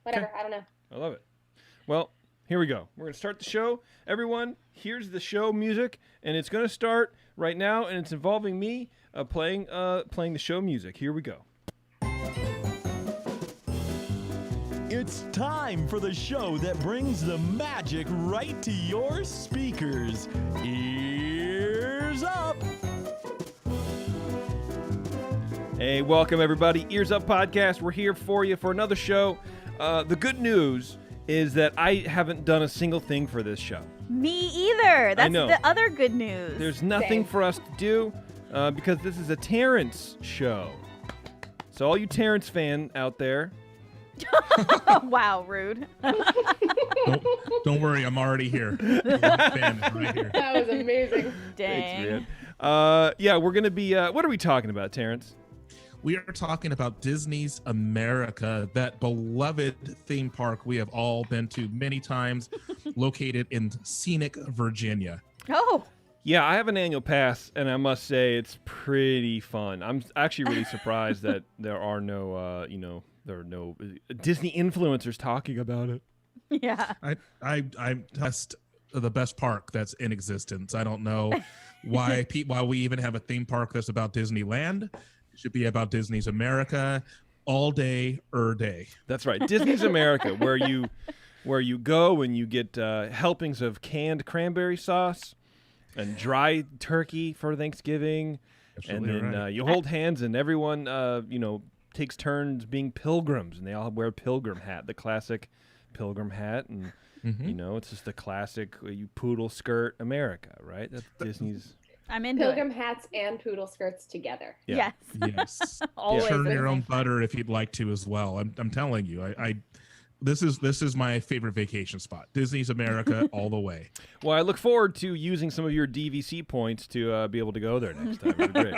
Whatever. Okay. I don't know. I love it. Well, here we go. We're going to start the show. Everyone, here's the show music, and it's going to start right now, and it's involving me playing the show music. Here we go. It's time for the show that brings the magic right to your speakers. Ears up! Hey, welcome everybody. Ears Up Podcast. We're here for you for another show. The good news is that I haven't done a single thing for this show. Me either. That's know. the other good news. There's nothing for us to do because this is a Terrence show. So all you Terrence fan out there, Wow, rude. Don't worry, I'm already here. The one fan is right here. That was amazing. Dang. thanks, man. Yeah, we're gonna be. What are we talking about, Terrence? We are talking about Disney's America, that beloved theme park we have all been to many times, located in scenic Virginia. Oh, Yeah, I have an annual pass, and I must say it's pretty fun. I'm actually really surprised that there are no, there are no Disney influencers talking about it. yeah. I test the best park that's in existence. I don't know why we even have a theme park that's about Disneyland. It should be about Disney's America all day, day. That's right, Disney's America, where you go and you get helpings of canned cranberry sauce and dry turkey for Thanksgiving, Absolutely and then right. you hold hands and everyone, takes turns being pilgrims, and they all wear pilgrim hat, the classic pilgrim hat, and it's just the classic you poodle skirt America, right? That's Disney's. I'm into Pilgrim it. hats and poodle skirts together. Yeah. Yes. Yes. Always. Churn the your own same. butter if you'd like to as well. I'm telling you, this is my favorite vacation spot. Disney's America all the way. Well, I look forward to using some of your DVC points to be able to go there next time. It'd be great.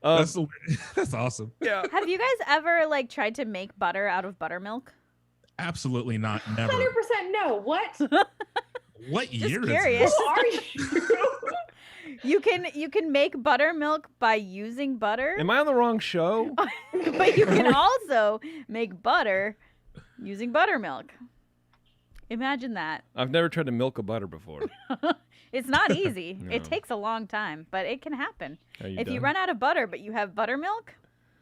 That's awesome. Yeah. Have you guys ever tried to make butter out of buttermilk? Absolutely not. Never. 100% no. What? What Just year curious. is Who are you? You can make buttermilk by using butter, Am I on the wrong show? but you can also make butter using buttermilk. Imagine that. I've never tried to milk a butter before. It's not easy. No. It takes a long time, but it can happen. Are you If you done? run out of butter, but you have buttermilk,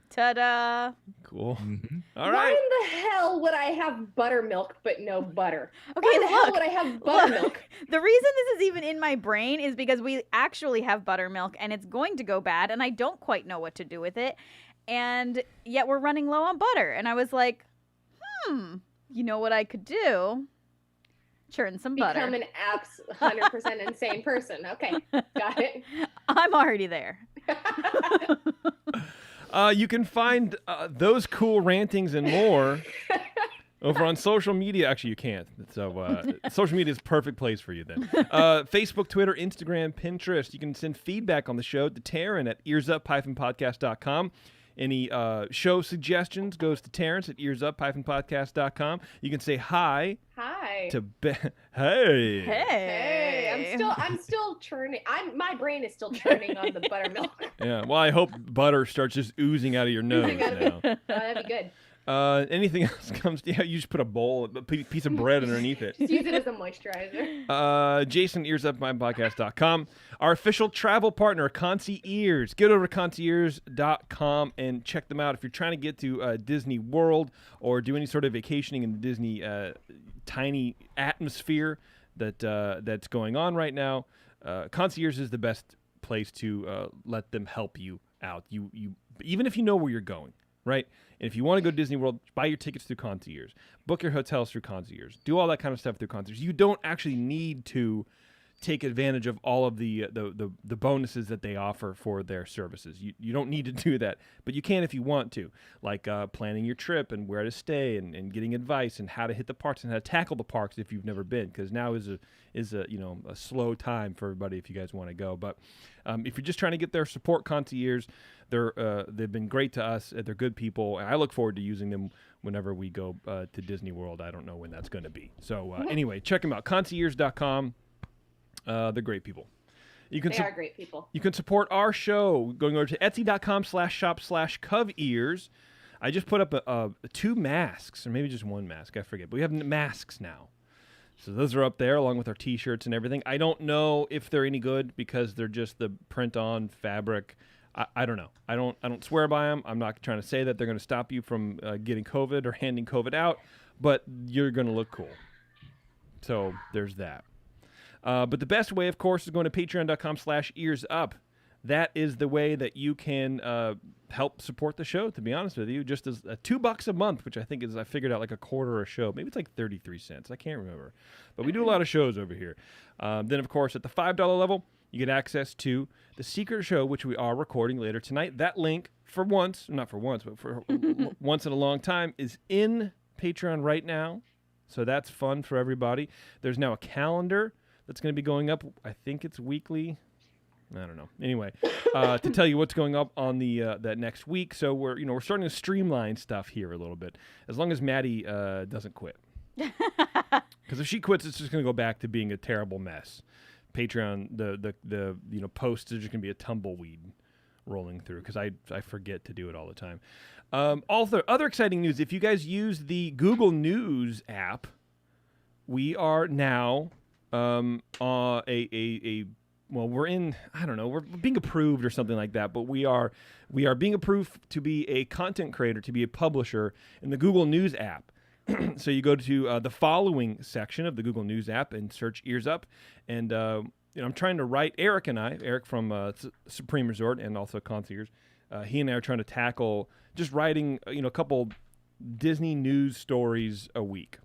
ta-da! Cool. Mhm. All Why right. in the hell would I have buttermilk but no butter? Okay, Why the hell look. would I have buttermilk? The reason this is even in my brain is because we actually have buttermilk and it's going to go bad and I don't quite know what to do with it. And yet we're running low on butter. And I was like, you know what I could do? Churn some butter. Become an 100% insane person. Okay, got it. I'm already there. You can find those cool rantings and more over on social media. Actually, you can't. So social media is a perfect place for you then. Facebook, Twitter, Instagram, Pinterest. You can send feedback on the show to Taryn at earsup-podcast.com. Any show suggestions goes to Terrence at earsup-podcast.com. You can say hi Hi. to Hey. Hey, I'm still churning. My brain is still churning on the buttermilk. Yeah. Well, I hope butter starts just oozing out of your nose now. Oh, that'd be good. Anything else comes? Yeah, you just put a piece of bread underneath it. Just use it as a moisturizer. Jason, earsupmypodcast.com. Our official travel partner, Concierge. Get over to concierge.com and check them out if you're trying to get to Disney World or do any sort of vacationing in the Disney tiny atmosphere that's going on right now. Concierge is the best place to let them help you out. You even if you know where you're going, right? And if you want to go to Disney World, buy your tickets through Concierge. Book your hotels through Concierge. Do all that kind of stuff through Concierge. You don't actually need to take advantage of all of the bonuses that they offer for their services. You don't need to do that, but you can if you want to, like planning your trip and where to stay and getting advice and how to hit the parks and how to tackle the parks if you've never been, because now is a slow time for everybody if you guys want to go. But if you're just trying to get their support, Concierge, they've been great to us. They're good people, and I look forward to using them whenever we go to Disney World. I don't know when that's going to be. So anyway, check them out, concierge.com. They're great people. They are great people. You can support our show going over to etsy.com/shop/coveears. I just put up 2 masks, or maybe just 1 mask. I forget. But we have masks now. So those are up there along with our T-shirts and everything. I don't know if they're any good because they're just the print-on fabric. I don't know. I don't swear by them. I'm not trying to say that they're going to stop you from getting COVID or handing COVID out, but you're going to look cool. So there's that. But the best way, of course, is going to patreon.com/earsup. That is the way that you can help support the show, to be honest with you. Just as $2 a month, which I think is, I figured out, like a quarter a show. Maybe it's like 33 cents. I can't remember. But we do a lot of shows over here. Then, of course, at the $5 level, you get access to the secret show, which we are recording later tonight. That link, for once, not for once, but for once in a long time, is in Patreon right now. So that's fun for everybody. There's now a calendar that's going to be going up. I think it's weekly. I don't know. Anyway, to tell you what's going up on the that next week. So we're starting to streamline stuff here a little bit, as long as Maddie doesn't quit. Because if she quits, it's just going to go back to being a terrible mess. Patreon, the posts are just going to be a tumbleweed rolling through because I forget to do it all the time. Also, other exciting news: if you guys use the Google News app, we are now well, we're in, I don't know, we're being approved or something like that, but we are being approved to be a content creator, to be a publisher in the Google News app. So you go to the following section of the Google News app and search Ears Up. And I'm trying to write, Eric from Supreme Resort and also Concierge, he and I are trying to tackle just writing, a couple Disney news stories a week.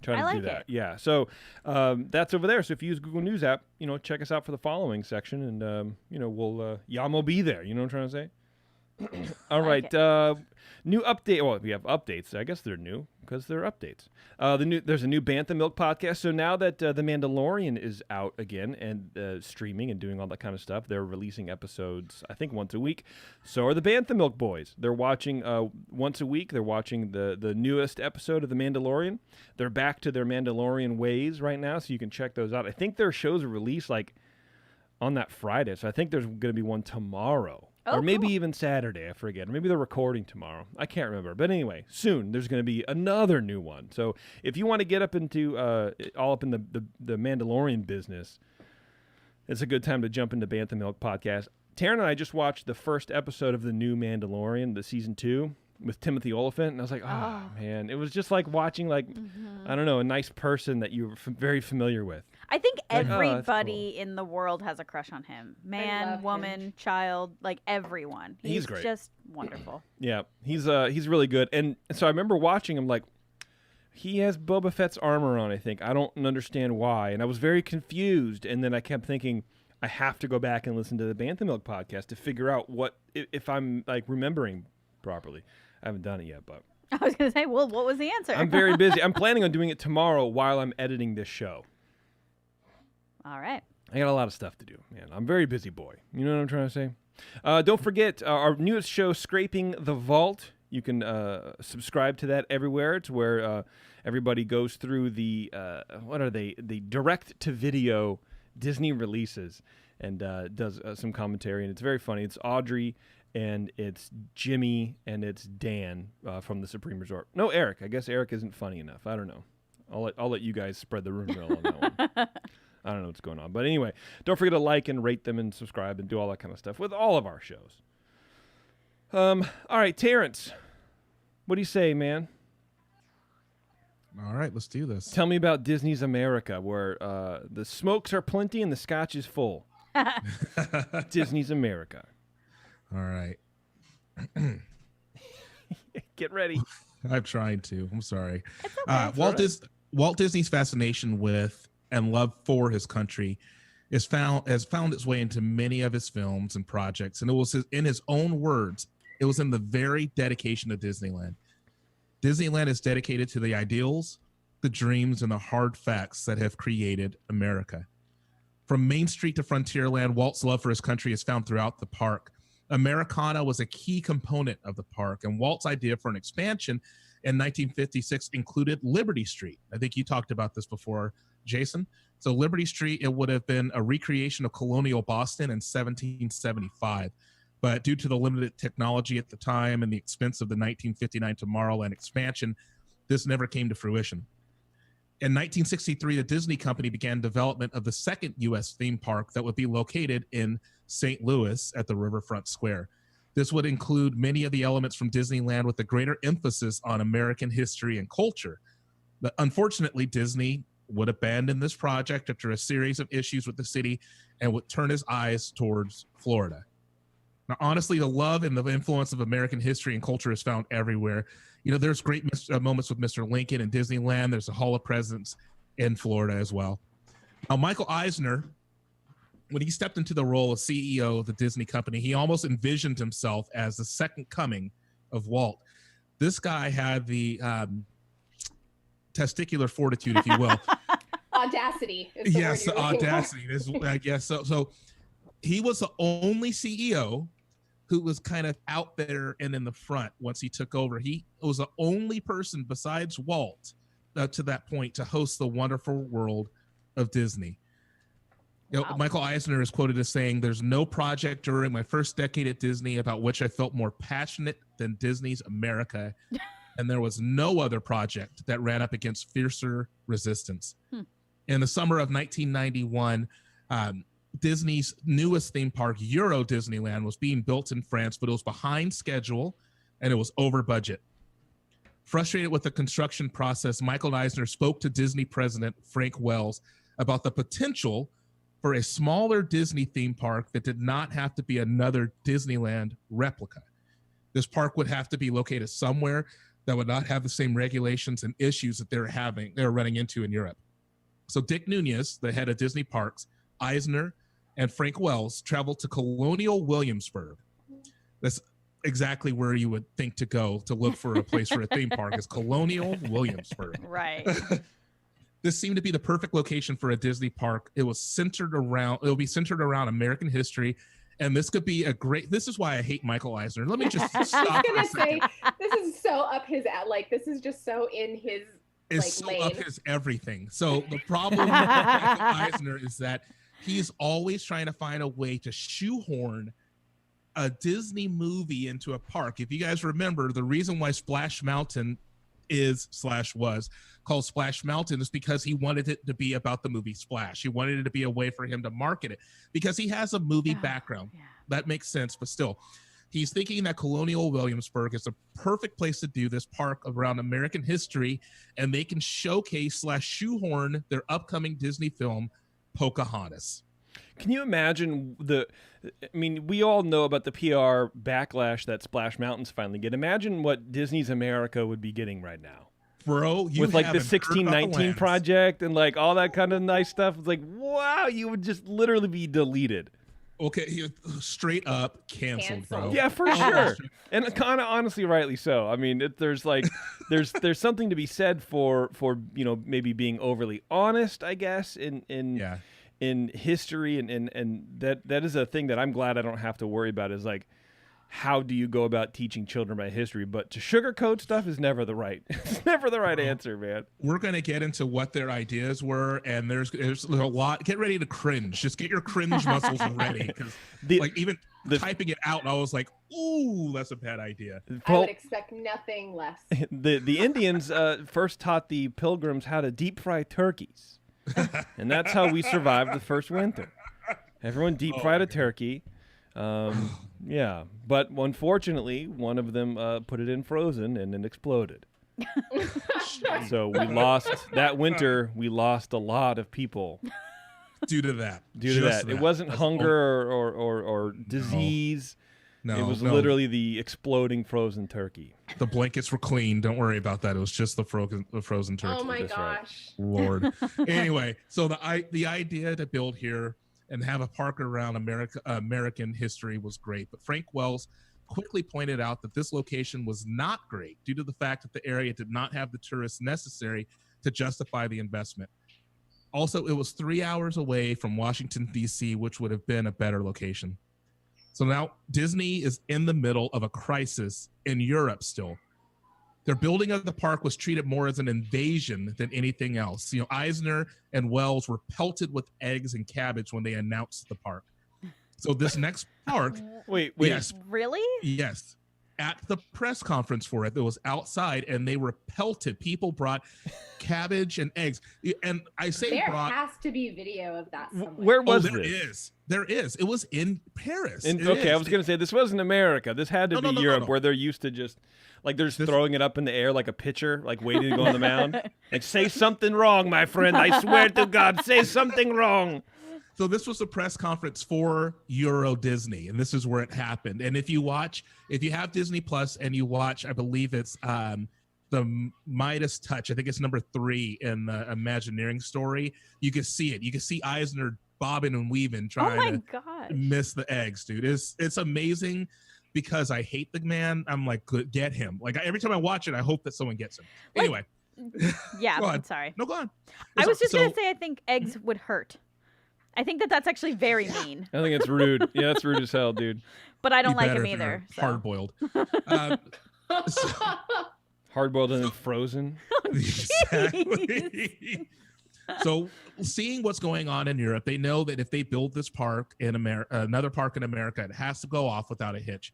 Trying to do that. Yeah. So that's over there. So if you use Google News app, check us out for the following section, and we'll Yamo be there. You know what I'm trying to say? All right. New update. Well, we have updates. I guess they're new because they're updates. There's a new Bantha Milk podcast. So now that The Mandalorian is out again and streaming and doing all that kind of stuff, they're releasing episodes, I think, once a week. So are the Bantha Milk boys. They're watching once a week. They're watching the newest episode of The Mandalorian. They're back to their Mandalorian ways right now, so you can check those out. I think their shows are released on that Friday, so I think there's going to be one tomorrow. Or maybe even Saturday, I forget. Or maybe they're recording tomorrow. I can't remember. But anyway, soon there's going to be another new one. So if you want to get up into all up in the Mandalorian business, it's a good time to jump into Bantha Milk podcast. Taryn and I just watched the first episode of the new Mandalorian, the season 2, with Timothy Olyphant, and I was like, oh man, it was just like watching I don't know, a nice person that you're very familiar with. I think everybody in the world has a crush on him. Man, woman, child, like everyone. He's great. Just wonderful. Yeah, he's really good. And so I remember watching him, he has Boba Fett's armor on, I think. I don't understand why. And I was very confused. And then I kept thinking, I have to go back and listen to the Bantha Milk podcast to figure out if I'm remembering properly. I haven't done it yet, but I was going to say, well, what was the answer? I'm very busy. I'm planning on doing it tomorrow while I'm editing this show. All right. I got a lot of stuff to do, man. I'm a very busy boy. You know what I'm trying to say? Don't forget our newest show, Scraping the Vault. You can subscribe to that everywhere. It's where everybody goes through the direct-to-video Disney releases and does some commentary, and it's very funny. It's Audrey, and it's Jimmy, and it's Dan from the Supreme Resort. No, Eric. I guess Eric isn't funny enough. I don't know. I'll let you guys spread the rumor on that one. I don't know what's going on. But anyway, don't forget to like and rate them and subscribe and do all that kind of stuff with all of our shows. All right, Terrence, what do you say, man? All right, let's do this. Tell me about Disney's America, where the smokes are plenty and the scotch is full. Disney's America. All right. Get ready. I'm trying to. I'm sorry. Okay. Walt Disney's fascination with and love for his country has found its way into many of his films and projects. And it was in his own words, it was in the very dedication of Disneyland. Disneyland is dedicated to the ideals, the dreams, and the hard facts that have created America. From Main Street to Frontierland, Walt's love for his country is found throughout the park. Americana was a key component of the park, and Walt's idea for an expansion in 1956 included Liberty Street. I think you talked about this before, Jason. So Liberty Street, it would have been a recreation of colonial Boston in 1775. but due to the limited technology at the time and the expense of the 1959 Tomorrowland expansion, this never came to fruition. In 1963, the Disney Company began development of the second U.S. theme park that would be located in St. Louis at the Riverfront Square. This would include many of the elements from Disneyland with a greater emphasis on American history and culture. But unfortunately, Disney would abandon this project after a series of issues with the city and would turn his eyes towards Florida. Now, honestly, the love and the influence of American history and culture is found everywhere. You know, there's great moments with Mr. Lincoln and Disneyland. There's a Hall of Presidents in Florida as well. Now, Michael Eisner, when he stepped into the role of CEO of the Disney Company, he almost envisioned himself as the second coming of Walt. This guy had the testicular fortitude, if you will. Audacity. Yes, audacity. I guess so. So he was the only CEO who was kind of out there and in the front once he took over. He was the only person besides Walt to that point to host the wonderful world of Disney. You know, Michael Eisner is quoted as saying, "There's no project during my first decade at Disney about which I felt more passionate than Disney's America, and there was no other project that ran up against fiercer resistance." In the summer of 1991, Disney's newest theme park, Euro Disneyland, was being built in France, but it was behind schedule and it was over budget. Frustrated with the construction process, Michael Eisner spoke to Disney president Frank Wells about the potential for a smaller Disney theme park that did not have to be another Disneyland replica. This park would have to be located somewhere that would not have the same regulations and issues that they're running into in Europe. So Dick Nunez, the head of Disney Parks, Eisner, and Frank Wells traveled to Colonial Williamsburg. That's exactly where you would think to go to look for a place for a theme park, is Colonial Williamsburg. Right. This seemed to be the perfect location for a Disney park. It will be centered around American history. And this could be this is why I hate Michael Eisner. Let me just stop. I was going to say, this is so up his, this is just so in his lane. Up his everything. So the problem with Michael Eisner is that he's always trying to find a way to shoehorn a Disney movie into a park. If you guys remember, the reason why Splash Mountain was called Splash Mountain is because he wanted it to be about the movie Splash. He wanted it to be a way for him to market it because he has a movie background. Yeah. That makes sense, but still, he's thinking that Colonial Williamsburg is a perfect place to do this park around American history, and they can showcase / shoehorn their upcoming Disney film, Pocahontas. Can you imagine we all know about the PR backlash that Splash Mountain's finally get. Imagine what Disney's America would be getting right now. Bro, you with like the 1619 project and like all that kind of nice stuff. It's like, wow, you would just literally be deleted. Okay, straight up canceled, bro. Yeah, for sure. And kind of honestly, rightly so. I mean, there's there's something to be said for maybe being overly honest, I guess, in history, and that is a thing that I'm glad I don't have to worry about, is like, how do you go about teaching children about history? But to sugarcoat stuff is never the right answer, man. We're going to get into what their ideas were, and there's a lot. Get ready to cringe. Just get your cringe muscles ready, because even typing it out, I was like, ooh, that's a bad idea. I would expect nothing less. The Indians first taught the Pilgrims how to deep fry turkeys, and that's how we survived the first winter. Everyone deep fried a turkey. Yeah, but unfortunately, one of them put it in frozen and it exploded. So we lost that winter. We lost a lot of people due to that. It wasn't hunger or disease. No, it was literally the exploding frozen turkey. The blankets were clean. Don't worry about that. It was just the frozen turkey. Oh my That's gosh, right. Lord. Anyway, so the idea to build here and have a park around American history was great. But Frank Wells quickly pointed out that this location was not great due to the fact that the area did not have the tourists necessary to justify the investment. Also, it was 3 hours away from Washington, D.C., which would have been a better location. So now Disney is in the middle of a crisis in Europe still. Their building of the park was treated more as an invasion than anything else. Eisner and Wells were pelted with eggs and cabbage when they announced the park. So this next park, Wait. yes, Really? yes. At the press conference for it, it was outside, and they were pelted. People brought cabbage and eggs, and I say There brought. has to be video of that somewhere. Where was there this? is. There is. It was in Paris. Okay, I was going to say this wasn't America. This had to be Europe, where they're used to just like they're just throwing it up in the air like a pitcher, like waiting to go on the mound. Like, say something wrong, my friend. I swear to God, say something wrong. So this was a press conference for Euro Disney, and this is where it happened. And if you have Disney Plus and you watch, I believe it's the Midas Touch. I think it's number 3 in the Imagineering story. You can see it. You can see Eisner bobbing and weaving, trying to miss the eggs, dude. It's amazing because I hate the man. I'm like, good, get him. Like every time I watch it, I hope that someone gets him. Anyway. Yeah, I'm sorry. No, go on. I was just going to say I think eggs would hurt. I think that's actually very mean. I think it's rude. Yeah, it's rude as hell, dude. But I don't like him either. So. Hard-boiled. Hard-boiled and then frozen. Exactly. So seeing what's going on in Europe, they know that if they build this park in America, another park in America, it has to go off without a hitch.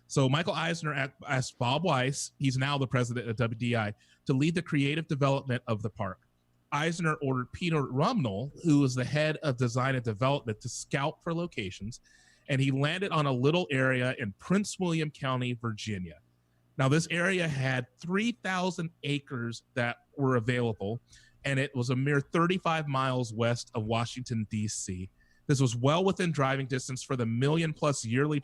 So Michael Eisner asked Bob Weiss, he's now the president of WDI, to lead the creative development of the park. Eisner ordered Peter Rumnell, who was the head of design and development, to scout for locations, and he landed on a little area in Prince William County, Virginia. Now, this area had 3,000 acres that were available, and it was a mere 35 miles west of Washington, D.C. This was well within driving distance for the million-plus yearly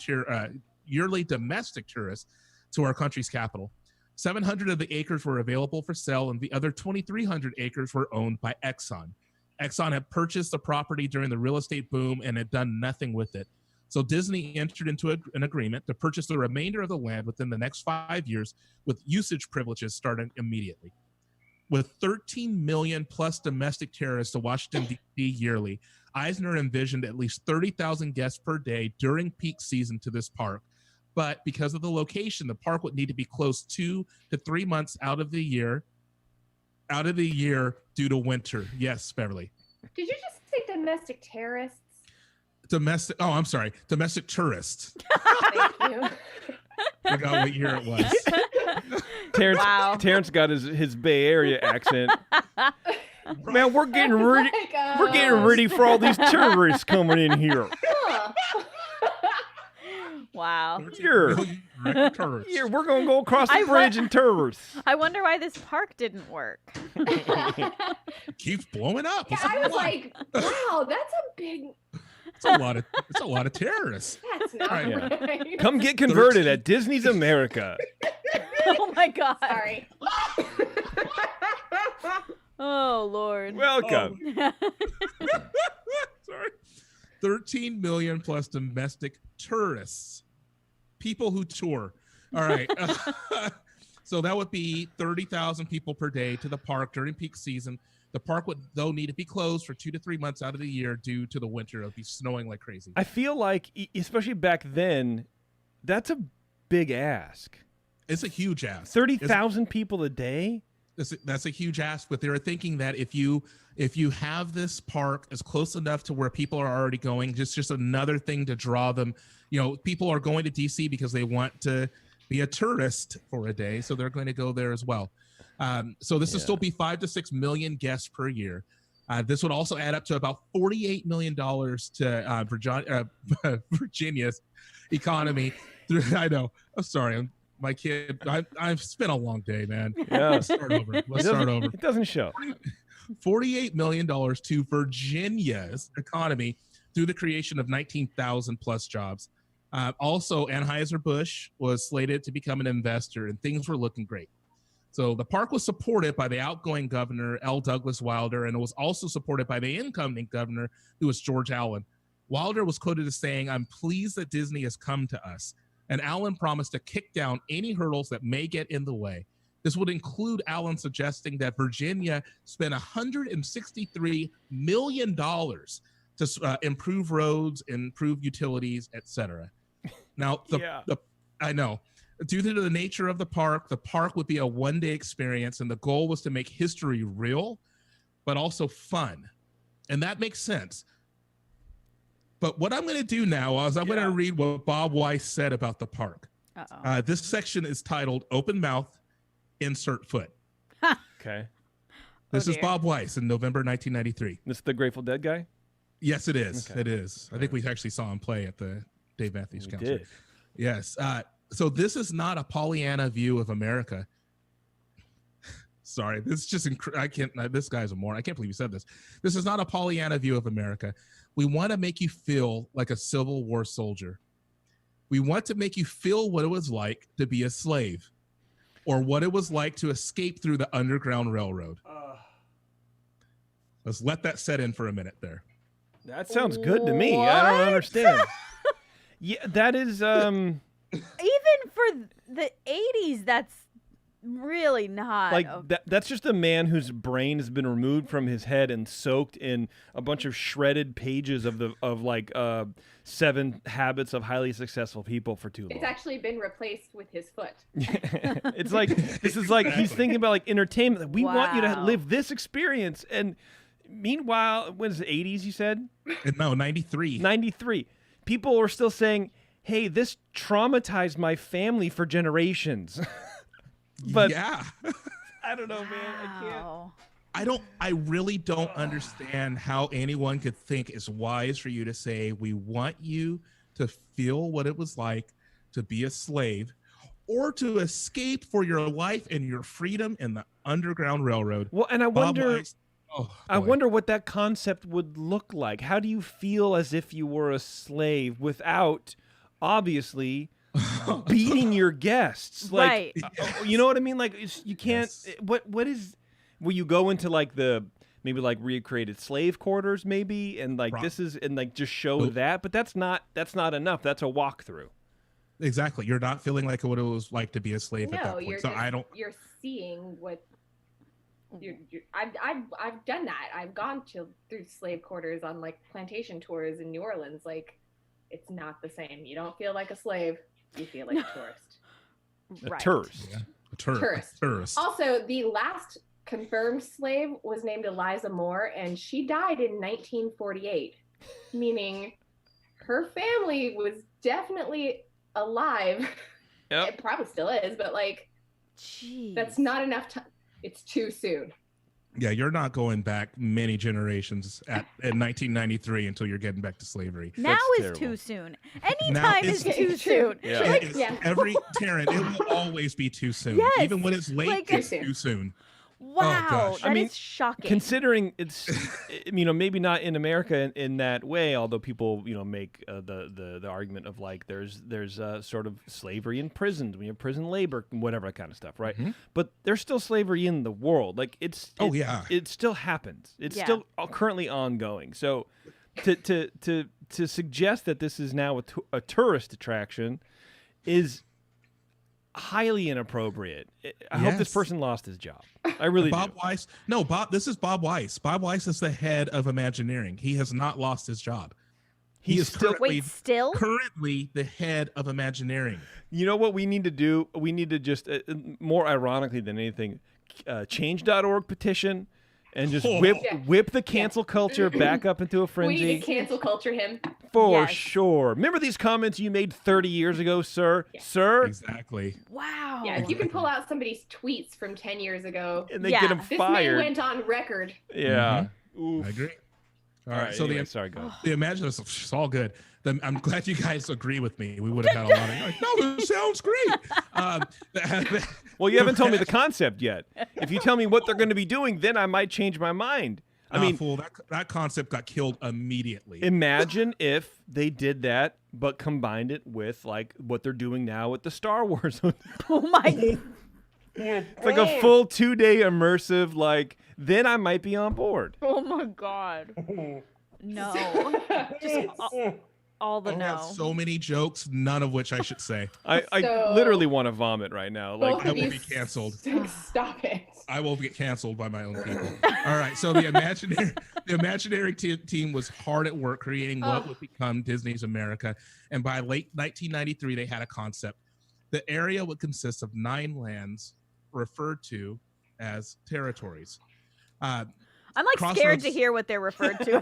domestic tourists to our country's capital. 700 of the acres were available for sale, and the other 2,300 acres were owned by Exxon. Exxon had purchased the property during the real estate boom and had done nothing with it. So Disney entered into an agreement to purchase the remainder of the land within the next 5 years, with usage privileges starting immediately. With 13 million plus domestic tourists to Washington, D.C. yearly, Eisner envisioned at least 30,000 guests per day during peak season to this park. But because of the location, the park would need to be closed 2 to 3 months out of the year due to winter. Yes, Beverly. Did you just say domestic terrorists? Domestic tourists. Thank you. Forgot what year it was. Terrence got his Bay Area accent. Man, we're getting ready. We're getting ready for all these tourists coming in here. Wow. We're gonna go across the bridge and tourists. I wonder why this park didn't work. Keeps blowing up. Yeah, I was like, wow, that's a big. It's a lot of terrorists. That's not right. Come get converted at Disney's America. Oh my God. Sorry. Oh Lord. Welcome. Sorry. 13 million plus domestic tourists, people who tour. All right. So that would be 30,000 people per day to the park during peak season. The park would, though, need to be closed for 2 to 3 months out of the year due to the winter. It'll be snowing like crazy. I feel like, especially back then, that's a big ask. It's a huge ask. 30,000 people a day? That's a huge ask, but they were thinking that if you have this park as close enough to where people are already going, just another thing to draw them. You know, people are going to DC because they want to be a tourist for a day, so they're going to go there as well. So this will still be 5 to 6 million guests per year. This would also add up to about $48 million to Virginia's economy. I know. I'm sorry. My kid, I've spent a long day, man. Yeah. Let's start over. It doesn't show. $48 million to Virginia's economy through the creation of 19,000 plus jobs. Also, Anheuser-Busch was slated to become an investor, and things were looking great. So the park was supported by the outgoing governor, L. Douglas Wilder, and it was also supported by the incoming governor, who was George Allen. Wilder was quoted as saying, "I'm pleased that Disney has come to us." And Allen promised to kick down any hurdles that may get in the way. This would include Allen suggesting that Virginia spend $163 million to improve roads, improve utilities, etc. Now, I know. Due to the nature of the park would be a one-day experience, and the goal was to make history real, but also fun. And that makes sense. But what I'm going to do now is I'm going to read what Bob Weiss said about the park. This section is titled "Open Mouth, Insert Foot." Okay. This is Bob Weiss in November 1993. This is the Grateful Dead guy? Yes, it is. Okay. It is. I think we actually saw him play at the Dave Matthews We concert. did. Yes. So this is not a Pollyanna view of America. Sorry, this is just I can't. This guy's a moron. I can't believe you said this. This is not a Pollyanna view of America. We want to make you feel like a Civil War soldier. We want to make you feel what it was like to be a slave, or what it was like to escape through the Underground Railroad. Let's let that set in for a minute there. That sounds good to me. I don't understand. Yeah, that is Even for the 80s, that's really not like that's just a man whose brain has been removed from his head and soaked in a bunch of shredded pages of 7 habits of highly successful people for too long. It's actually been replaced with his foot. It's like this is like he's thinking about like entertainment. We want you to Wow. live this experience. And meanwhile, when is it 80s you said? No, 93. 93. People are still saying, "Hey, this traumatized my family for generations." But yeah. I don't know, man. I can't. I really don't understand how anyone could think it's wise for you to say, we want you to feel what it was like to be a slave or to escape for your life and your freedom in the Underground Railroad. Well, and I wonder I boy. wonder what that concept would look like. How do you feel as if you were a slave without obviously beating your guests? Like, Right. you know what I mean? Like, you can't. Yes. What is? Will you go into like maybe like recreated slave quarters, maybe, and like this is and like just show Nope. that? But that's not enough. That's a walkthrough. Exactly. You're not feeling like what it was like to be a slave at that No, point. you're So just, you're seeing what I've done that. I've gone through slave quarters on like plantation tours in New Orleans. Like, it's not the same. You don't feel like a slave. You feel like a tourist. A Right. tourist. Yeah. A tourist. Tourist. Also, the last confirmed slave was named Eliza Moore, and she died in 1948, meaning her family was definitely alive. Yep. It probably still is, but like, Jeez. that's not enough time. It's too soon. Yeah, you're not going back many generations in 1993 until you're getting back to slavery. Now That's is terrible. too soon. Anytime is it's- too soon. Yeah. Like, It's yeah. Every Taryn, it will always be too soon. Yes, Even when it's late, like- it's too soon. Wow, gosh. that I mean, is shocking. Considering it's, maybe not in America in that way, although people, make the argument of like there's sort of slavery in prisons, we have prison labor, whatever that kind of stuff, right? Mhm. But there's still slavery in the world. Like it still happens. It's Yeah. still currently ongoing. So to suggest that this is now a tourist attraction is highly inappropriate. I hope this Yes. person lost his job. I really Bob do. Weiss. No, this is Bob Weiss. Bob Weiss is the head of Imagineering. He has not lost his job. He He's is still- currently the head of Imagineering. You know what we need to do? We need to just, more ironically than anything, change.org petition and just whip the cancel culture back up into a We frenzy. need to cancel culture him. For Yes. sure. Remember these comments you made 30 years ago, sir? Yeah. Sir? Exactly. Wow. Yeah, if you can pull out somebody's tweets from 10 years ago, And they Yeah. get him this man fired. went on record. Yeah. Oof. I agree. All right. So Anyway, sorry, go. the Imagineers, it's all good. I'm glad you guys agree with me. We would have had a lot of like, no, this sounds great. Well, you haven't told me the concept yet. If you tell me what they're going to be doing, then I might change my mind. I mean, fool, that concept got killed immediately. imagine if they did that, but combined it with like what they're doing now with the Star Wars. Oh my. It's like a full 2-day immersive. Like, then I might be on board. Oh my God. No. Just all the I no. have so many jokes, none of which I should say. I So- literally want to vomit right now. Both Like, I of will you be canceled. Stop it. I will get canceled by my own people. All right, so the Imagineering team was hard at work creating what would become Disney's America, and by late 1993, they had a concept. The area would consist of 9 lands referred to as territories. I'm like scared to Crossroads- hear what they're referred to.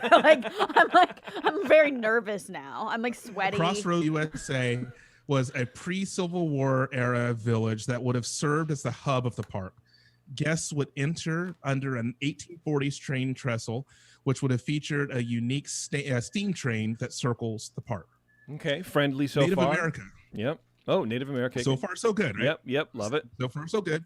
I'm very nervous now. I'm like sweaty. Crossroads, USA was a pre-Civil War era village that would have served as the hub of the park. Guests would enter under an 1840s train trestle, which would have featured a unique steam train that circles the park. Okay, friendly so Native far. America. Yep. Oh, Native America. So far, so good, right? Yep, love it. So far, so good.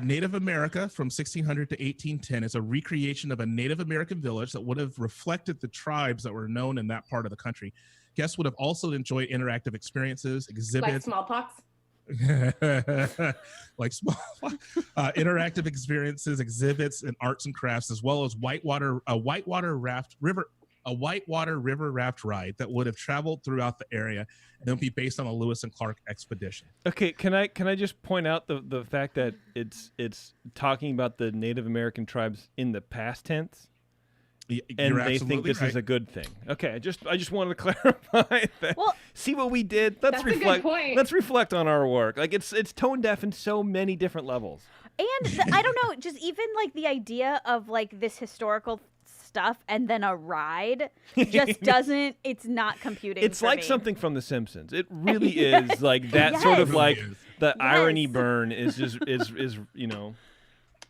Native America from 1600 to 1810 is a recreation of a Native American village that would have reflected the tribes that were known in that part of the country. Guests would have also enjoyed interactive experiences, Like exhibits, smallpox. like small interactive experiences, exhibits, and arts and crafts, as well as a whitewater river raft ride that would have traveled throughout the area and then be based on a Lewis and Clark expedition. Okay, can I just point out the fact that it's talking about the Native American tribes in the past tense, and You're they think absolutely this right. is a good thing. Okay, I just wanted to clarify that. Well, see what we did. Let's That's a good reflect. point. Let's reflect on our work. Like it's tone deaf in so many different levels. and I don't know, just even like the idea of like this historical stuff and then a ride just doesn't. It's not computing. It's for like me. something from The Simpsons. It really is like that sort of Yes. like It really is. the irony Yes. burn is just is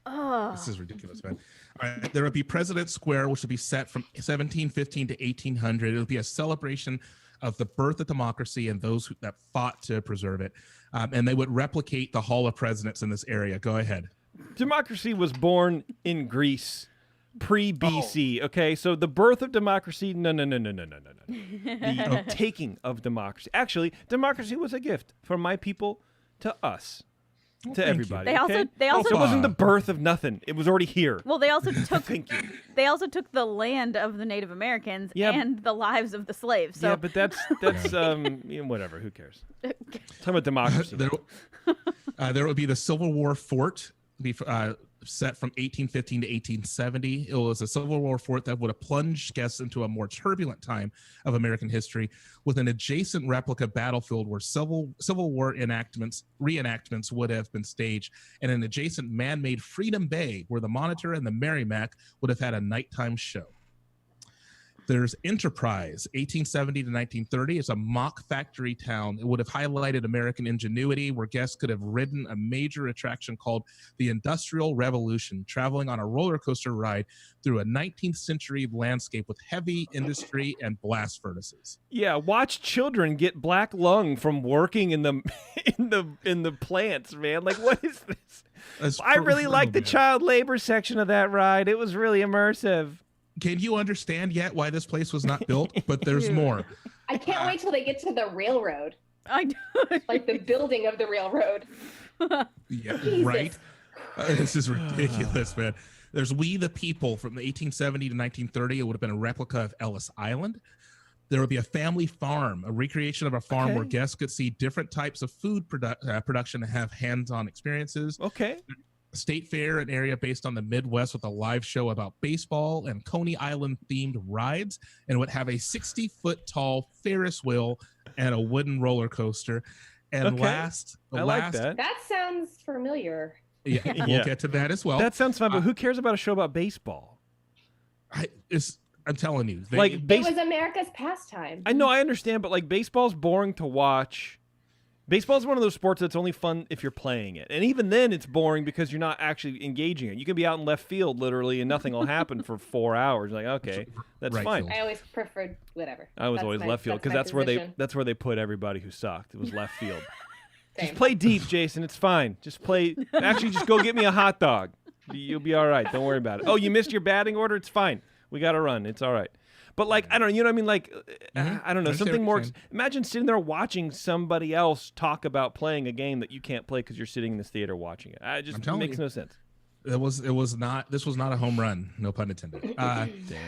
Oh. This is ridiculous, man. All right, there would be President Square, which would be set from 1715 to 1800. It would be a celebration of the birth of democracy and those that fought to preserve it. And they would replicate the Hall of Presidents in this area. Go ahead. democracy was born in Greece pre-BC. Okay, so the birth of democracy, no. The taking of democracy. Actually, democracy was a gift from my people to us, to thank everybody. They okay? also So it wasn't the birth of nothing. It was already here. Well, they also took Thank you. they also took the land of the Native Americans Yeah. and the lives of the slaves. So Yeah, but that's whatever. Who cares? Talking about democracy. There would be the Civil War fort, set from 1815 to 1870. It was a Civil War fort that would have plunged guests into a more turbulent time of American history, with an adjacent replica battlefield where Civil War reenactments would have been staged, and an adjacent man-made Freedom Bay where the Monitor and the Merrimack would have had a nighttime show. There's Enterprise, 1870 to 1930. It's a mock factory town. It would have highlighted American ingenuity, where guests could have ridden a major attraction called the Industrial Revolution, traveling on a roller coaster ride through a 19th century landscape with heavy industry and blast furnaces. Yeah, watch children get black lung from working in the in the plants, man. Like, what is this? I really like the child labor section of that ride. It was really immersive. Can you understand yet why this place was not built? But there's more. I can't wait till they get to the railroad, I do. like the building of the railroad. Yeah, Jesus. right? This is ridiculous, man. There's We the People from 1870 to 1930. It would have been a replica of Ellis Island. There would be a family farm, a recreation of a farm where Okay. guests could see different types of food production and have hands-on experiences. Okay. State Fair, an area based on the Midwest with a live show about baseball and Coney Island themed rides, and would have a 60-foot tall Ferris wheel and a wooden roller coaster. And Okay. I like that. That sounds familiar. Yeah, Yeah. we'll get to that as well. That sounds fun, but who cares about a show about baseball? I'm telling you, Like It base. was America's pastime. I know, I understand, but like baseball's boring to watch. Baseball's one of those sports that's only fun if you're playing it, and even then, it's boring because you're not actually engaging it. You can be out in left field literally, and nothing will happen for 4 hours. Like, okay, that's Right fine. field. I always preferred whatever. I was That's always my- left field because my that's where position. they put everybody who sucked. It was left field. Same. Just play deep, Jason. It's fine. Just play. Actually, just go get me a hot dog. You'll be all right. Don't worry about it. Oh, you missed your batting order? It's fine. We got to run. It's all right. But like, I don't know. You know what I mean? Like, I don't know. I understand Something what more. you're saying. Imagine sitting there watching somebody else talk about playing a game that you can't play because you're sitting in this theater watching it. It just I'm telling makes you. no sense. This was not a home run, no pun intended.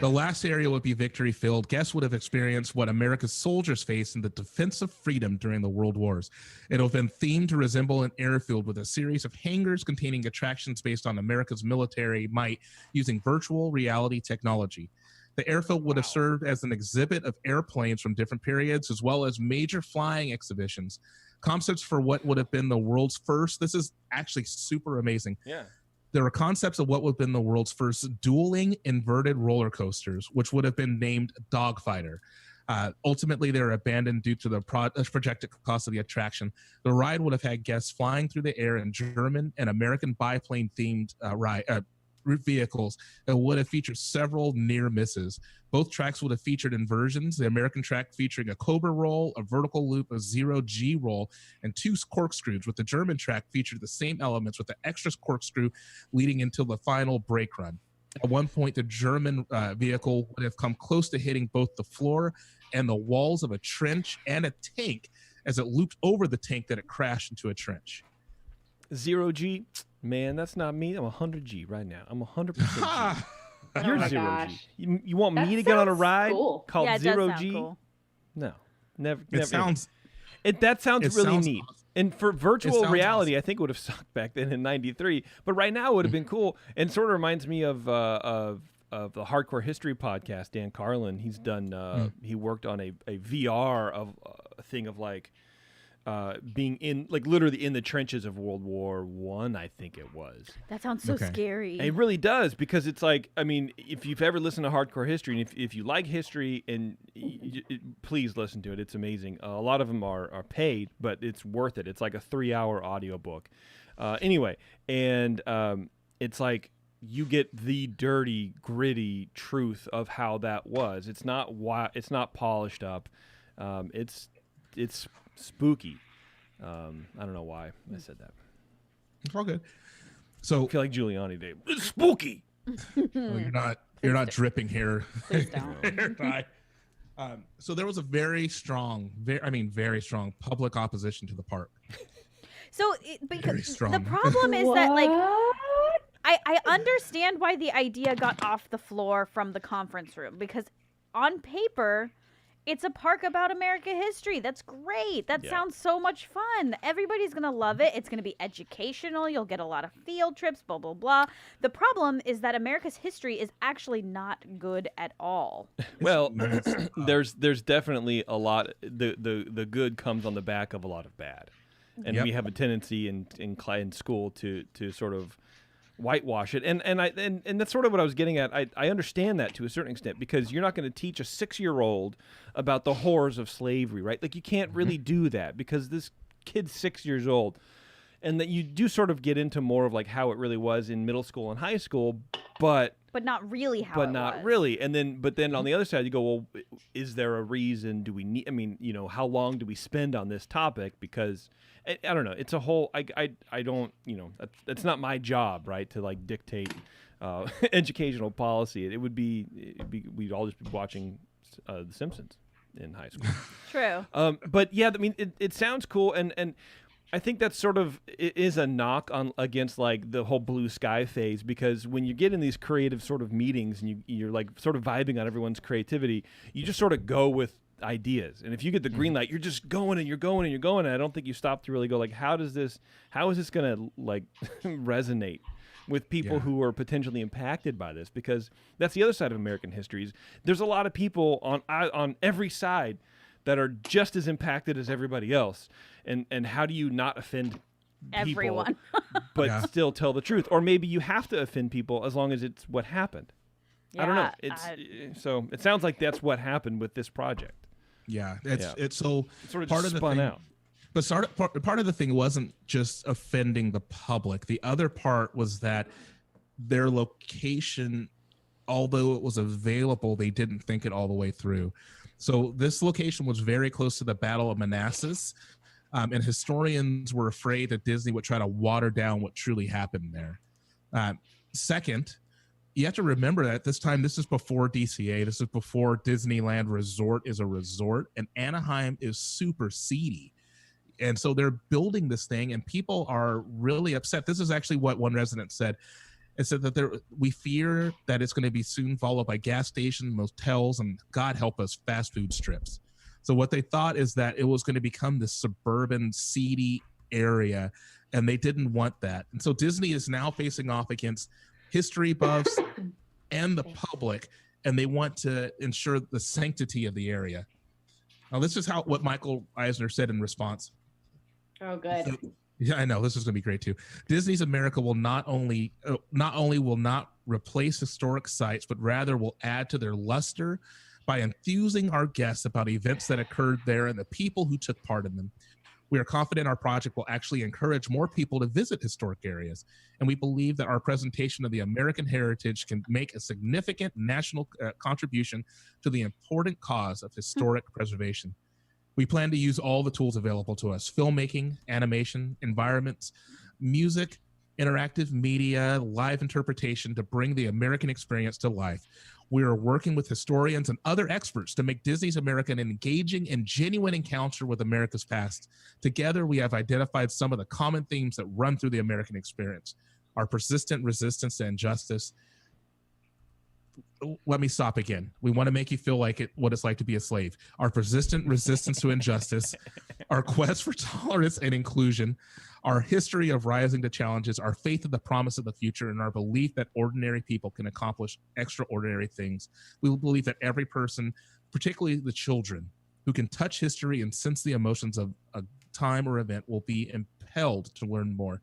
The last area would be Victory Field. Guests would have experienced what America's soldiers faced in the defense of freedom during the World Wars. It would have been themed to resemble an airfield with a series of hangars containing attractions based on America's military might using virtual reality technology. The airfield would have served as an exhibit of airplanes from different periods, as well as major flying exhibitions. Concerts for what would have been the world's first. This is actually super amazing. Yeah. There were concepts of what would have been the world's first dueling inverted roller coasters, which would have been named Dogfighter. Ultimately, they were abandoned due to the projected cost of the attraction. The ride would have had guests flying through the air in German and American biplane-themed vehicles and would have featured several near misses. Both tracks would have featured inversions, the American track featuring a cobra roll, a vertical loop, a zero-G roll, and 2 corkscrews, with the German track featured the same elements with the extra corkscrew leading into the final brake run. At one point, the German vehicle would have come close to hitting both the floor and the walls of a trench and a tank as it looped over the tank that it crashed into a trench. 0G, man, that's not me. I'm 100G right now. I'm 100% G. You're Oh my 0G. gosh. You want That me to get on a sounds ride cool. called Yeah, it does 0G? sound cool. No, never. It sounds That sounds it really sounds neat. awesome. And for virtual sounds reality, awesome. I think it would have sucked back then in '93. But right now, it would have been cool. And sort of reminds me of the Hardcore History podcast. Dan Carlin. He's done. He worked on a VR of a thing of like being in, like, literally in the trenches of World War I. I think it was. That sounds so Okay. scary. It really does, because it's like, I mean, if you've ever listened to Hardcore History, and if you like history, and please listen to it, it's amazing. A lot of them are paid, but it's worth it. It's like a 3-hour audiobook. Anyway, and it's like you get the dirty, gritty truth of how that was. It's not it's not polished up. It's spooky. I don't know why I said that. It's all good. So I feel like Giuliani Day. It's spooky. you're not dripping here. Please don't. So there was a very strong public opposition to the park. So, Very because strong. the problem is that, like, What? I understand why the idea got off the floor from the conference room, because on paper, it's a park about American history. That's great. That Yeah. sounds so much fun. Everybody's going to love it. It's going to be educational. You'll get a lot of field trips, blah, blah, blah. The problem is that America's history is actually not good at all. Well, It's- there's definitely a lot. The good comes on the back of a lot of bad, and Yep. we have a tendency in school to sort of whitewash it, and that's sort of what I was getting at. I understand that to a certain extent, because you're not going to teach a 6-year-old about the horrors of slavery, right? Like, you can't really do that, because this kid's 6 years old, and that you do sort of get into more of like how it really was in middle school and high school, but not really how but it not was. really. And then on the other side, you go, well, is there a reason? Do we need? I mean, how long do we spend on this topic? Because I don't know. It's a whole. I don't. That's not my job, right? To like dictate educational policy. We'd all just be watching The Simpsons in high school. True. But yeah, I mean, it sounds cool, and I think that's sort of is a knock on against like the whole blue sky phase, because when you get in these creative sort of meetings and you're like sort of vibing on everyone's creativity, you just sort of go with ideas. And if you get the green light, you're just going and you're going and you're going. And I don't think you stop to really go like, how is this going to like resonate with people Yeah. who are potentially impacted by this? Because that's the other side of American history. Is there's a lot of people on every side that are just as impacted as everybody else. And how do you not offend people, Everyone. but Yeah. still tell the truth? Or maybe you have to offend people as long as it's what happened. I don't know. Yeah, So it sounds like that's what happened with this project. Yeah, Yeah. it's so It sort of part just of the spun thing, out. But part of the thing wasn't just offending the public. The other part was that their location, although it was available, they didn't think it all the way through. So this location was very close to the Battle of Manassas, and historians were afraid that Disney would try to water down what truly happened there. Second, you have to remember that at this time, this is before DCA. This is before Disneyland Resort is a resort, and Anaheim is super seedy. And so they're building this thing, and people are really upset. This is actually what one resident said. It said that we fear that it's going to be soon followed by gas stations, motels, and God help us, fast food strips. So what they thought is that it was going to become this suburban, seedy area, and they didn't want that. And so Disney is now facing off against history buffs and the public, and they want to ensure the sanctity of the area. Now, this is what Michael Eisner said in response. Oh, good. Yeah, I know this is going to be great too. Disney's America will not only will not replace historic sites, but rather will add to their luster by enthusing our guests about events that occurred there and the people who took part in them. We are confident our project will actually encourage more people to visit historic areas, and we believe that our presentation of the American heritage can make a significant national contribution to the important cause of historic preservation. We plan to use all the tools available to us: filmmaking, animation, environments, music, interactive media, live interpretation to bring the American experience to life. We are working with historians and other experts to make Disney's America an engaging and genuine encounter with America's past. Together, we have identified some of the common themes that run through the American experience: our persistent resistance to injustice. Let me stop again. We want to make you feel like what it's like to be a slave. Our persistent resistance to injustice, our quest for tolerance and inclusion, our history of rising to challenges, our faith in the promise of the future, and our belief that ordinary people can accomplish extraordinary things. We believe that every person, particularly the children, who can touch history and sense the emotions of a time or event, will be impelled to learn more.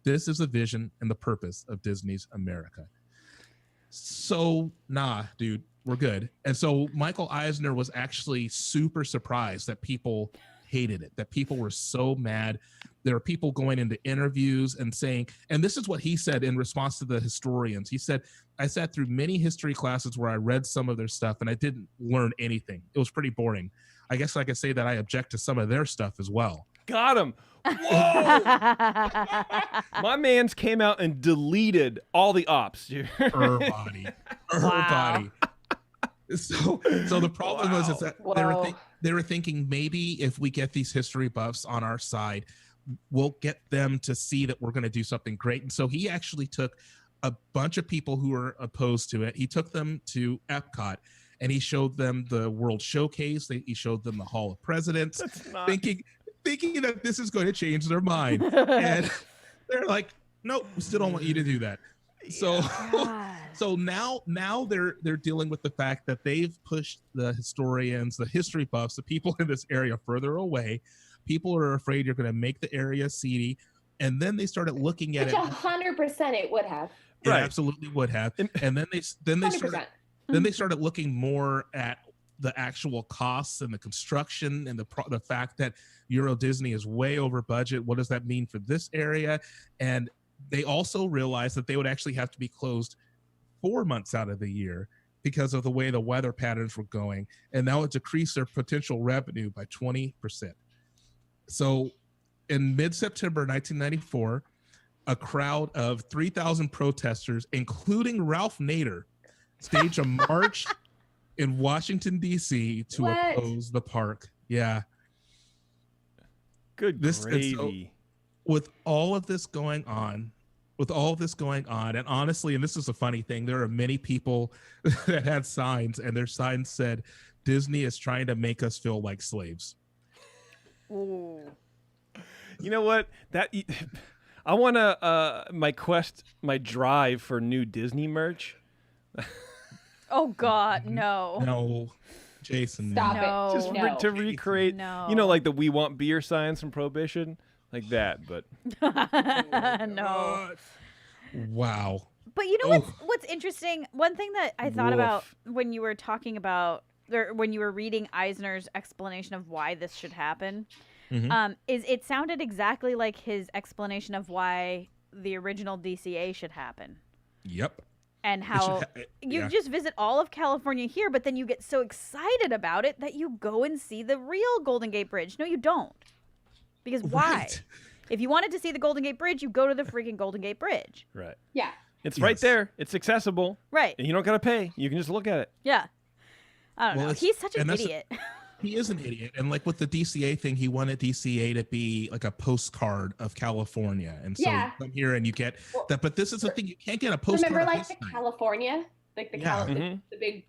This is the vision and the purpose of Disney's America. So, dude, we're good. And so Michael Eisner was actually super surprised that people hated it, that people were so mad. There are people going into interviews and saying, and this is what he said in response to the historians. He said, I sat through many history classes where I read some of their stuff and I didn't learn anything. It was pretty boring. I guess I could say that I object to some of their stuff as well. Got him. Whoa! My man's came out and deleted all the ops, dude. Her body. So the problem was is that they were thinking maybe if we get these history buffs on our side, we'll get them to see that we're going to do something great. And so he actually took a bunch of people who were opposed to it. He took them to Epcot and he showed them the World Showcase. He showed them the Hall of Presidents, thinking that this is going to change their mind. And they're like, nope, we still don't want you to do that. So so now they're dealing with the fact that they've pushed the historians, the history buffs, the people in this area further away. People are afraid you're going to make the area seedy. And then they started looking at Which 100% it would have. It absolutely would have. And then they started looking more at the actual costs and the construction and the fact that Euro Disney is way over budget. What does that mean for this area? And they also realized that they would actually have to be closed 4 months out of the year because of the way the weather patterns were going. And that would decrease their potential revenue by 20%. So in mid-September 1994, a crowd of 3,000 protesters, including Ralph Nader, staged a march in Washington, D.C. to oppose the park. Yeah. Good gravy. With all of this going on, and honestly, and this is a funny thing, there are many people that had signs, and their signs said, Disney is trying to make us feel like slaves. Ooh. You know what? I want to my drive for new Disney merch. Oh God, no. No, Jason. Stop no. it. Just to recreate, like the "We Want Beer" signs from Prohibition, like that. But no. Wow. But you know what's interesting? One thing that I thought about when you were talking about, or when you were reading Eisner's explanation of why this should happen, is it sounded exactly like his explanation of why the original DCA should happen. Yep. And how you just visit all of California here, but then you get so excited about it that you go and see the real Golden Gate Bridge. No, you don't. Because why? Right. If you wanted to see the Golden Gate Bridge, you go to the freaking Golden Gate Bridge. Right. Yeah. It's right there. It's accessible. Right. And you don't got to pay. You can just look at it. Yeah. I don't know. He's such an idiot. He is an idiot. And like with the DCA thing, he wanted DCA to be like a postcard of California. And so you come here and you get that. But this is the thing. You can't get a postcard. Remember like the California? Like the the big...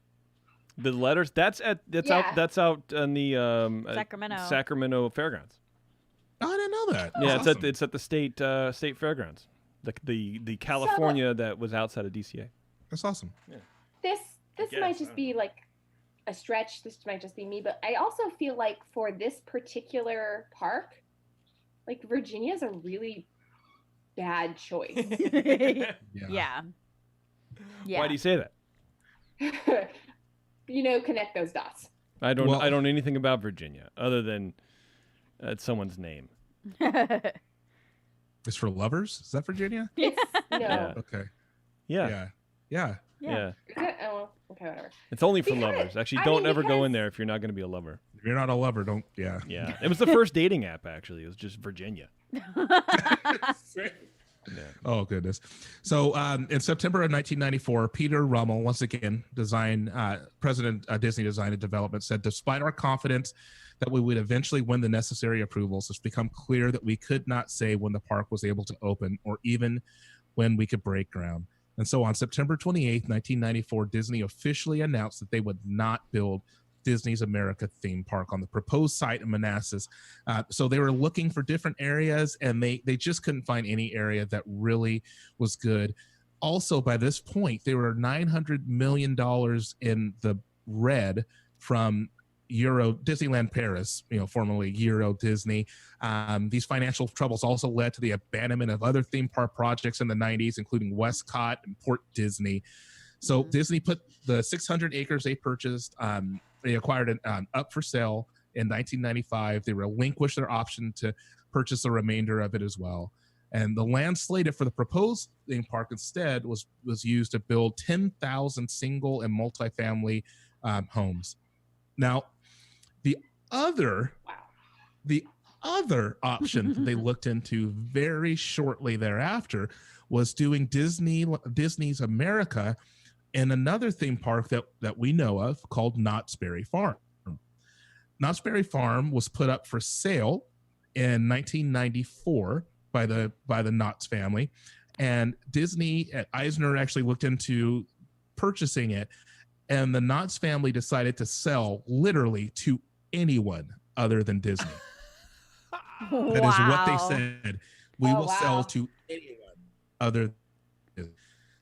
The letters. That's out on the Sacramento Fairgrounds. Oh, I didn't know that. Yeah, it's at the state fairgrounds. The California that was outside of DCA. That's awesome. Yeah. This might just be like a stretch. This might just be me, but I also feel like for this particular park, like Virginia's a really bad choice. Yeah. Why do you say that? Connect those dots. I don't Well- I don't know anything about Virginia other than it's someone's name. It's for lovers. Is that Virginia? No. Yeah. Okay. Yeah. Yeah. Yeah. Is it? Oh, okay, whatever. It's only for Because- lovers. Actually, I don't mean, ever go in because- there if you're not going to be a lover. If you're not a lover, don't. Yeah. Yeah. It was the first dating app, actually. It was just Virginia. Yeah. Oh goodness. So in September of 1994, Peter Rummel, once again, President Disney Design and Development, said, despite our confidence that we would eventually win the necessary approvals, it's become clear that we could not say when the park was able to open or even when we could break ground. And so on September 28th, 1994, Disney officially announced that they would not build Disney's America theme park on the proposed site in Manassas. So they were looking for different areas, and they just couldn't find any area that really was good. Also, by this point, they were $900 million in the red from Euro Disneyland Paris, formerly Euro Disney. These financial troubles also led to the abandonment of other theme park projects in the 90s, including Westcott and Port Disney. So Disney put the 600 acres they purchased, they acquired it up for sale in 1995. They relinquished their option to purchase the remainder of it as well. And the land slated for the proposed theme park instead was used to build 10,000 single and multifamily homes. Now, the other option they looked into very shortly thereafter was doing Disney's America in another theme park that we know of called Knott's Berry Farm. Knott's Berry Farm was put up for sale in 1994 by the Knotts family, and Disney at Eisner actually looked into purchasing it, and the Knotts family decided to sell literally to anyone other than Disney. That is what they said. We will sell to anyone other than Disney.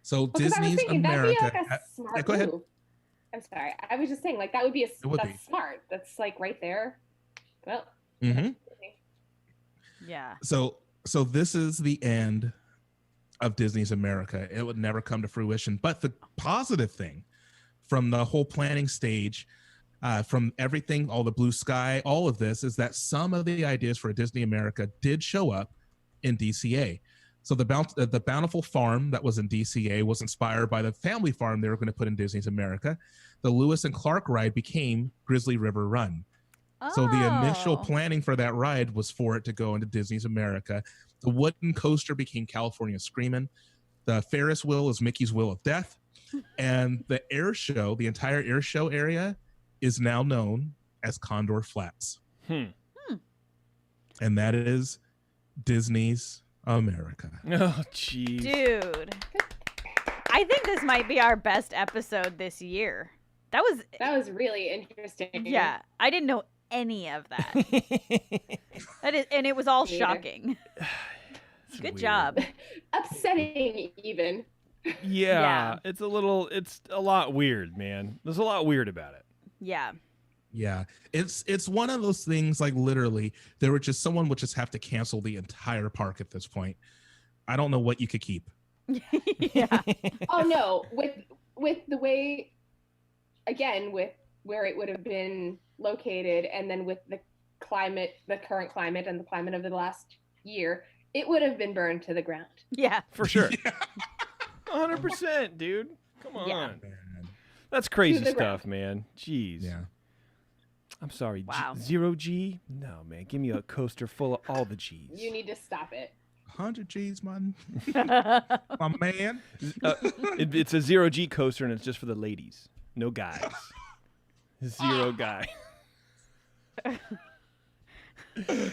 So Well, 'cause I was Disney's thinking, America. that'd be like a smart go ahead. move. I'm sorry. I was just saying, like, that would be would that's be. smart. That's like right there. Well, Mhm. Yeah. So this is the end of Disney's America. It would never come to fruition. But the positive thing from the whole planning stage, from everything, all the blue sky, all of this, is that some of the ideas for a Disney America did show up in DCA. So the Bountiful Farm that was in DCA was inspired by the family farm they were going to put in Disney's America. The Lewis and Clark ride became Grizzly River Run. So the initial Oh. planning for that ride was for it to go into Disney's America. The wooden coaster became California Screamin'. The Ferris wheel is Mickey's Wheel of Death. And the air show, the entire air show area, is now known as Condor Flats. And that is Disney's America. Oh, jeez. Dude. I think this might be our best episode this year. That was really interesting. yeah. I didn't know any of that. And it was all Me either. shocking. It's Good weird. job. Upsetting, even. Yeah, it's a lot weird, man. There's a lot weird about it. Yeah. Yeah, it's one of those things, like literally someone would just have to cancel the entire park at this point. I don't know what you could keep. Yeah. Oh no, with the way, again, with where it would have been located, and then with the current climate and the climate of the last year, it would have been burned to the ground. Yeah. For sure. 100%, dude. Come on. Yeah. Man. That's crazy To the stuff, man. Jeez. Yeah. I'm sorry. Wow. 0G? No, man. Give me a coaster full of all the G's. You need to stop it. 100 G's, man. My man. It's a 0G coaster, and it's just for the ladies. No guys. Zero guy.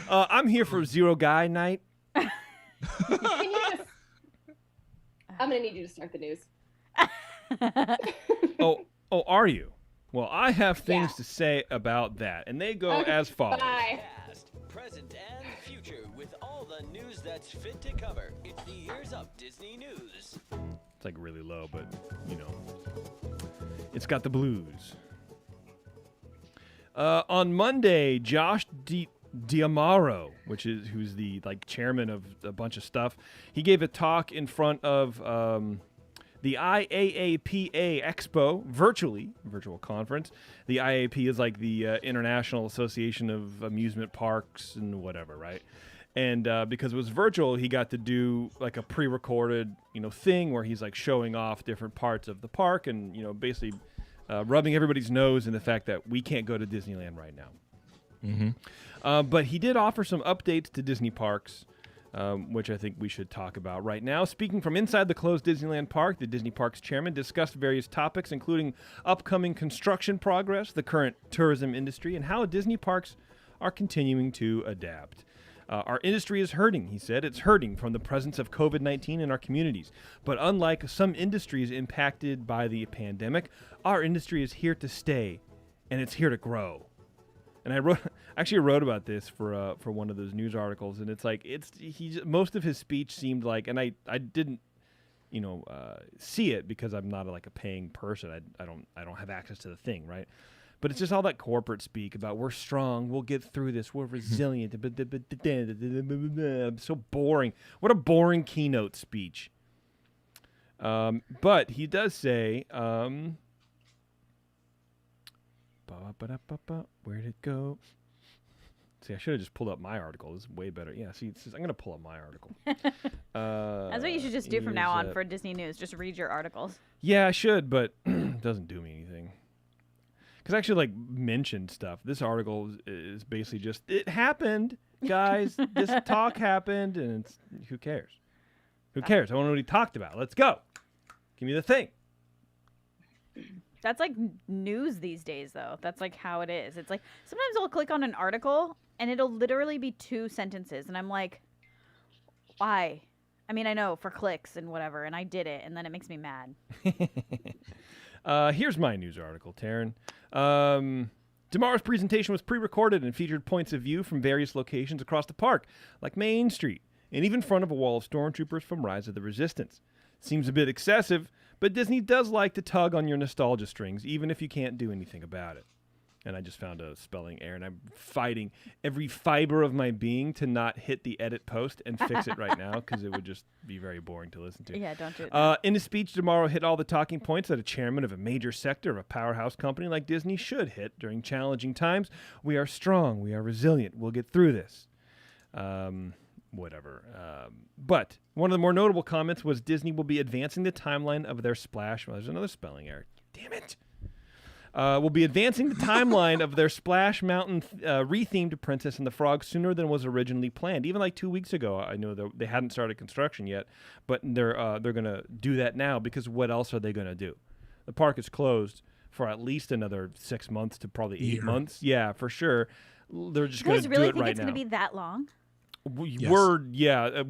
I'm here for Zero Guy Night. Can you just... I'm gonna need you to start the news. Oh, are you? Well, I have things Yeah. to say about that, and they go Okay, as follows. Bye. Past, present, and future with all the news that's fit to cover. It's the Ears Up Disney News. It's like really low, but it's got the blues. On Monday, Josh D'Amaro, who's the chairman of a bunch of stuff. He gave a talk in front of the IAAPA Expo, virtual conference. The IAAP is like the International Association of Amusement Parks and whatever, right? And because it was virtual, he got to do like a pre-recorded, thing where he's like showing off different parts of the park and, basically rubbing everybody's nose in the fact that we can't go to Disneyland right now. Mm-hmm. But he did offer some updates to Disney parks, which I think we should talk about right now. Speaking from inside the closed Disneyland park, the Disney Parks chairman discussed various topics, including upcoming construction progress, the current tourism industry, and how Disney parks are continuing to adapt. Our industry is hurting, he said. It's hurting from the presence of COVID-19 in our communities. But unlike some industries impacted by the pandemic, our industry is here to stay, and it's here to grow. And I actually wrote about this for one of those news articles, and it's like most of his speech seemed like, and I didn't see it because I'm not a paying person. I don't have access to the thing, right? But it's just all that corporate speak about we're strong, we'll get through this, we're resilient. So boring. What a boring keynote speech. But he does say. Where'd it go? See, I should have just pulled up my article. This is way better. Yeah, see, I'm going to pull up my article. That's what you should just do from now on for Disney News. Just read your articles. Yeah, I should, but it doesn't do me anything. Because I actually, mentioned stuff. This article is basically just, it happened, guys. This talk happened, and who cares? Who cares? I want to know what he talked about. Let's go. Give me the thing. That's like news these days, though. That's like how it is. It's like sometimes I'll click on an article and it'll literally be 2 sentences. And I'm like, why? I mean, I know for clicks and whatever. And I did it. And then it makes me mad. Here's my news article, Taryn. Tomorrow's presentation was pre-recorded and featured points of view from various locations across the park, like Main Street, and even in front of a wall of stormtroopers from Rise of the Resistance. Seems a bit excessive, but Disney does like to tug on your nostalgia strings, even if you can't do anything about it. And I just found a spelling error, and I'm fighting every fiber of my being to not hit the edit post and fix it right now, because it would just be very boring to listen to. Yeah, don't do it. In his speech tomorrow, hit all the talking points that a chairman of a major sector of a powerhouse company like Disney should hit during challenging times. We are strong. We are resilient. We'll get through this. Whatever. But one of the more notable comments was Disney will be advancing the timeline of their Splash. Well, there's another spelling error. Damn it. Will be advancing the timeline of their Splash Mountain rethemed Princess and the Frog sooner than was originally planned. Even 2 weeks ago, I know they hadn't started construction yet, but they're going to do that now, because what else are they going to do? The park is closed for at least another 6 months to probably 8 months. Yeah, for sure. They're just going to do it right now. You guys really think it's going to be that long? Yes.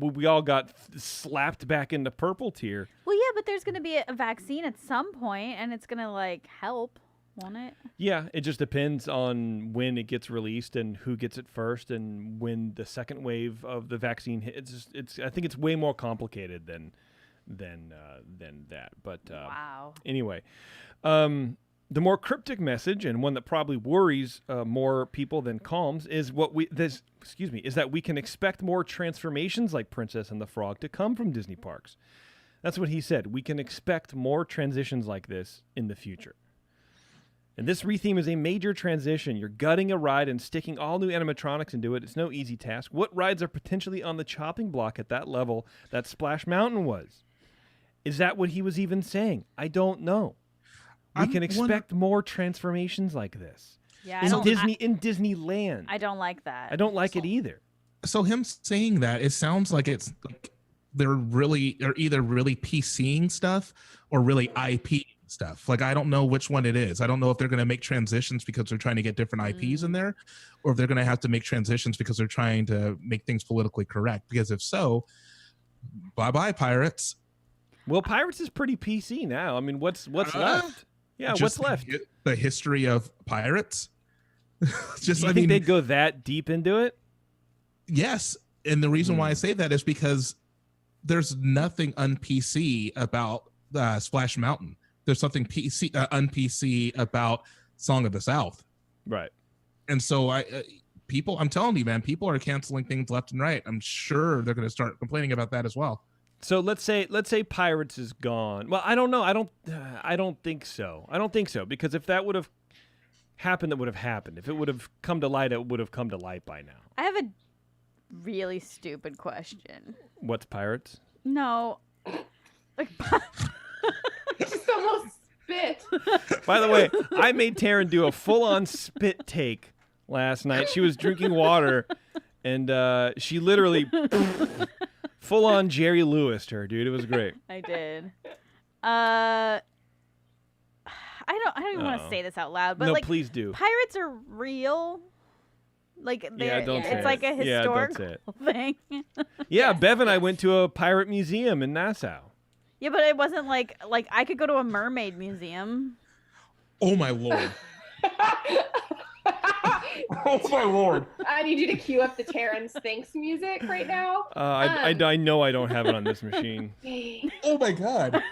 We all got slapped back into purple tier. Well, yeah, but there's going to be a vaccine at some point, and it's going to help, won't it? Yeah, it just depends on when it gets released and who gets it first, and when the second wave of the vaccine hits. I think it's way more complicated than that. But wow. Anyway, the more cryptic message, and one that probably worries more people than calms, is that we can expect more transformations like Princess and the Frog to come from Disney parks. That's what he said. We can expect more transitions like this in the future. And this retheme is a major transition. You're gutting a ride and sticking all new animatronics into it. It's no easy task. What rides are potentially on the chopping block at that level that Splash Mountain was? Is that what he was even saying? I don't know. We can expect more transformations like this. Yeah, in Disneyland. I don't like that. I don't like it either. So him saying that, it sounds like it's like they're either really PCing stuff or really IP stuff. I don't know which one it is. I don't know if they're going to make transitions because they're trying to get different IPs in there, or if they're going to have to make transitions because they're trying to make things politically correct. Because if so, bye-bye Pirates. Well, Pirates is pretty PC now. I mean, what's left? Yeah, what's left? The history of Pirates. Do you think they'd go that deep into it? Yes, and the reason why I say that is because there's nothing un-PC about Splash Mountain. There's something un-PC about Song of the South. Right. And so people, I'm telling you, man, people are canceling things left and right. I'm sure they're going to start complaining about that as well. So let's say Pirates is gone. Well, I don't know. I don't think so. I don't think so, because if that would have happened, that would have happened. If it would have come to light, it would have come to light by now. I have a really stupid question. What's Pirates? No. Like, Just almost spit. By the way, I made Taryn do a full-on spit take last night. She was drinking water, and she literally full-on Jerry Lewis'd her, dude. It was great. I did. I don't even want to Uh-oh. say this out loud, but No, like, please do. pirates are real. Like, Yeah, don't say it's it. like a Yeah, don't historical say it. thing. Yeah, Bev and I went to a pirate museum in Nassau. Yeah, but it wasn't like I could go to a mermaid museum. Oh my lord. Oh my lord. I need you to cue up the Terrence Thinks music right now. I know I don't have it on this machine. Oh my god.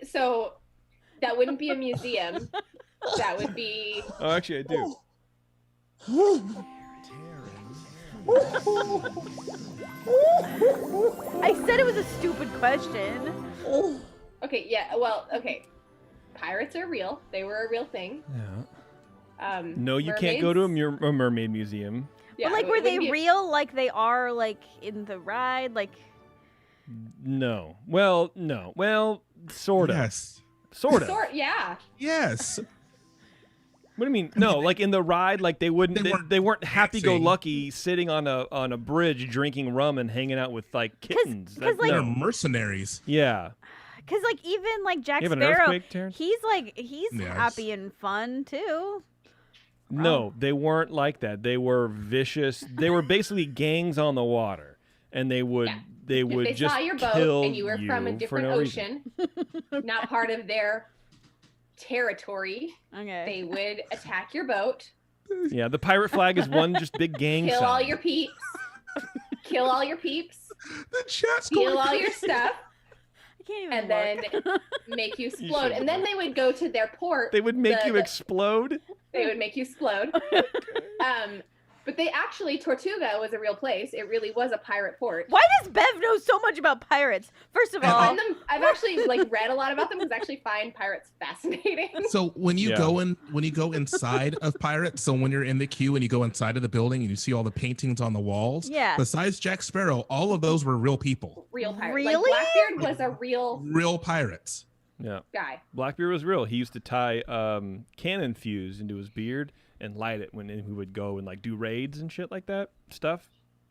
So that wouldn't be a museum. That would be. Oh, actually, I do. I said it was a stupid question. Okay, yeah, well, okay. Pirates are real. They were a real thing. Yeah. No, you can't go to mermaids- a mermaid museum. Yeah, But like, it were they wouldn't be- real? Like they are like in the ride? Like, No. Well, no. Well, sort of. Yes. Sort of. Yeah. Yes. What do you mean? No, like in the ride, like they wouldn't. They weren't happy-go-lucky sitting on a bridge drinking rum and hanging out with like kittens. 'cause, like- They're mercenaries. Yeah. cause like even like Jack You have an Sparrow, earthquake, Terrence? he's Yes. happy and fun too. No, they weren't like that. They were vicious. They were basically gangs on the water, and they would Yeah. they would If they just saw your boat kill and you were from a for different no reason. ocean, not part of their territory, Okay. they would attack your boat, Yeah, the pirate flag is one just big gang kill sign. all your peeps, kill all your peeps, The chat's steal going all your stuff, I can't even and look. then make you explode. should And then they would go to their port. They would make the- you the- explode. They would make you explode. But they actually, Tortuga was a real place. It really was a pirate port. Why does Bev know so much about pirates? First of I all, find them. I've actually like read a lot about them because I actually find pirates fascinating. So when you Yeah. when you go inside of Pirates, so when you're in the queue and you go inside of the building and you see all the paintings on the walls, Yeah. besides Jack Sparrow, all of those were real people, Real pirate. Really? Like Blackbeard was a real real pirates. Yeah, guy. Blackbeard was real. He used to tie cannon fuse into his beard and light it when he would go and like do raids and shit like that stuff.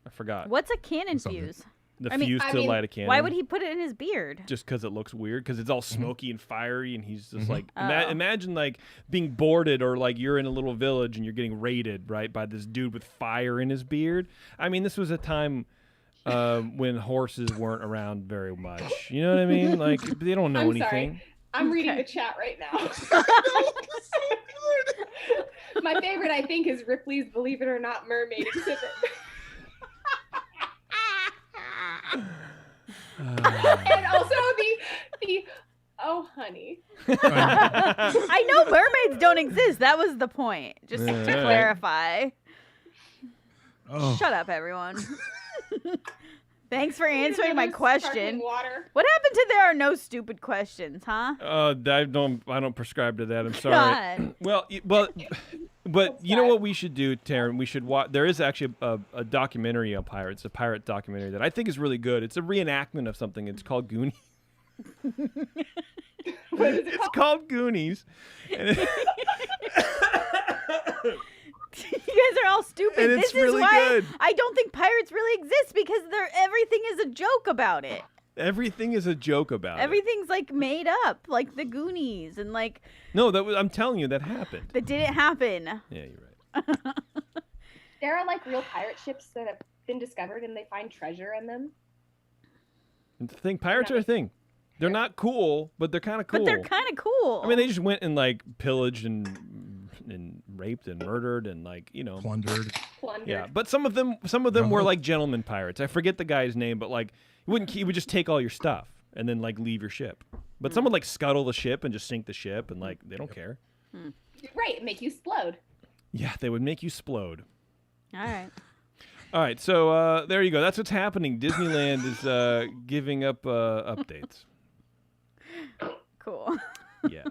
I forgot what's a cannon Something. fuse? the I mean- fuse I to mean, light a cannon. Why would he put it in his beard? Just because it looks weird, because it's all smoky and fiery, and he's just like, Oh. imagine like being boarded, or like you're in a little village and you're getting raided, right, by this dude with fire in his beard. I mean, this was a time when horses weren't around very much. You know what I mean? Like they don't know I'm anything. sorry. I'm reading Okay. the chat right now. My favorite, I think, is Ripley's "Believe It or Not" mermaid exhibit. And also the oh honey. I know mermaids don't exist. That was the point. Just to Yeah. clarify. Oh, Shut up, everyone. Thanks for answering my Another sparkling question. Water. What happened to there are no stupid questions, huh? I don't prescribe to that. I'm sorry. God. But you know what we should do, Taryn? We should watch. There is actually a documentary on pirates, a pirate documentary that I think is really good. It's a reenactment of something. It's called Goonies. What is it It's called? called Goonies. And You guys are all stupid. And This it's is really why good. I don't think pirates really exist because everything is a joke about it. everything is a joke about it. Everything's like made up, like the Goonies, and like No, I'm telling you, that happened. that didn't happen. Yeah, you're right. There are like real pirate ships that have been discovered, and they find treasure in them. And the thing, pirates are a thing. They're not cool, but they're kind of cool. But they're kind of cool. I mean, they just went and like pillaged and raped and murdered and like, you know. plundered. Plundered. Yeah, but some of them were like gentlemen pirates. I forget the guy's name, but like he would just take all your stuff and then like leave your ship. But some would like scuttle the ship and just sink the ship, and like they don't care. Right, make you explode. Yeah, they would make you splode. All right. All right, so there you go. That's what's happening. Disneyland is giving up updates. Cool. Yeah.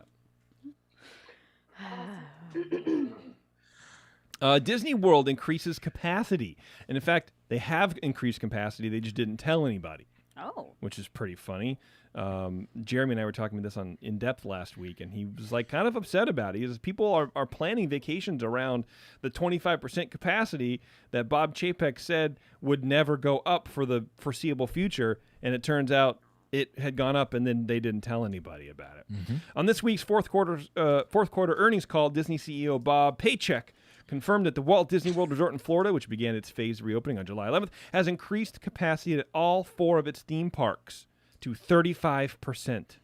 Disney World increases capacity. And in fact, they have increased capacity. They just didn't tell anybody, Oh. which is pretty funny. Jeremy and I were talking about this on In Depth last week, and he was like kind of upset about it. He says people are planning vacations around the 25% capacity that Bob Chapek said would never go up for the foreseeable future, and it turns out it had gone up, and then they didn't tell anybody about it. On this week's fourth quarter earnings call, Disney CEO Bob Chapek confirmed that the Walt Disney World Resort in Florida, which began its phased reopening on July 11th, has increased capacity at all 4 of its theme parks to 35%.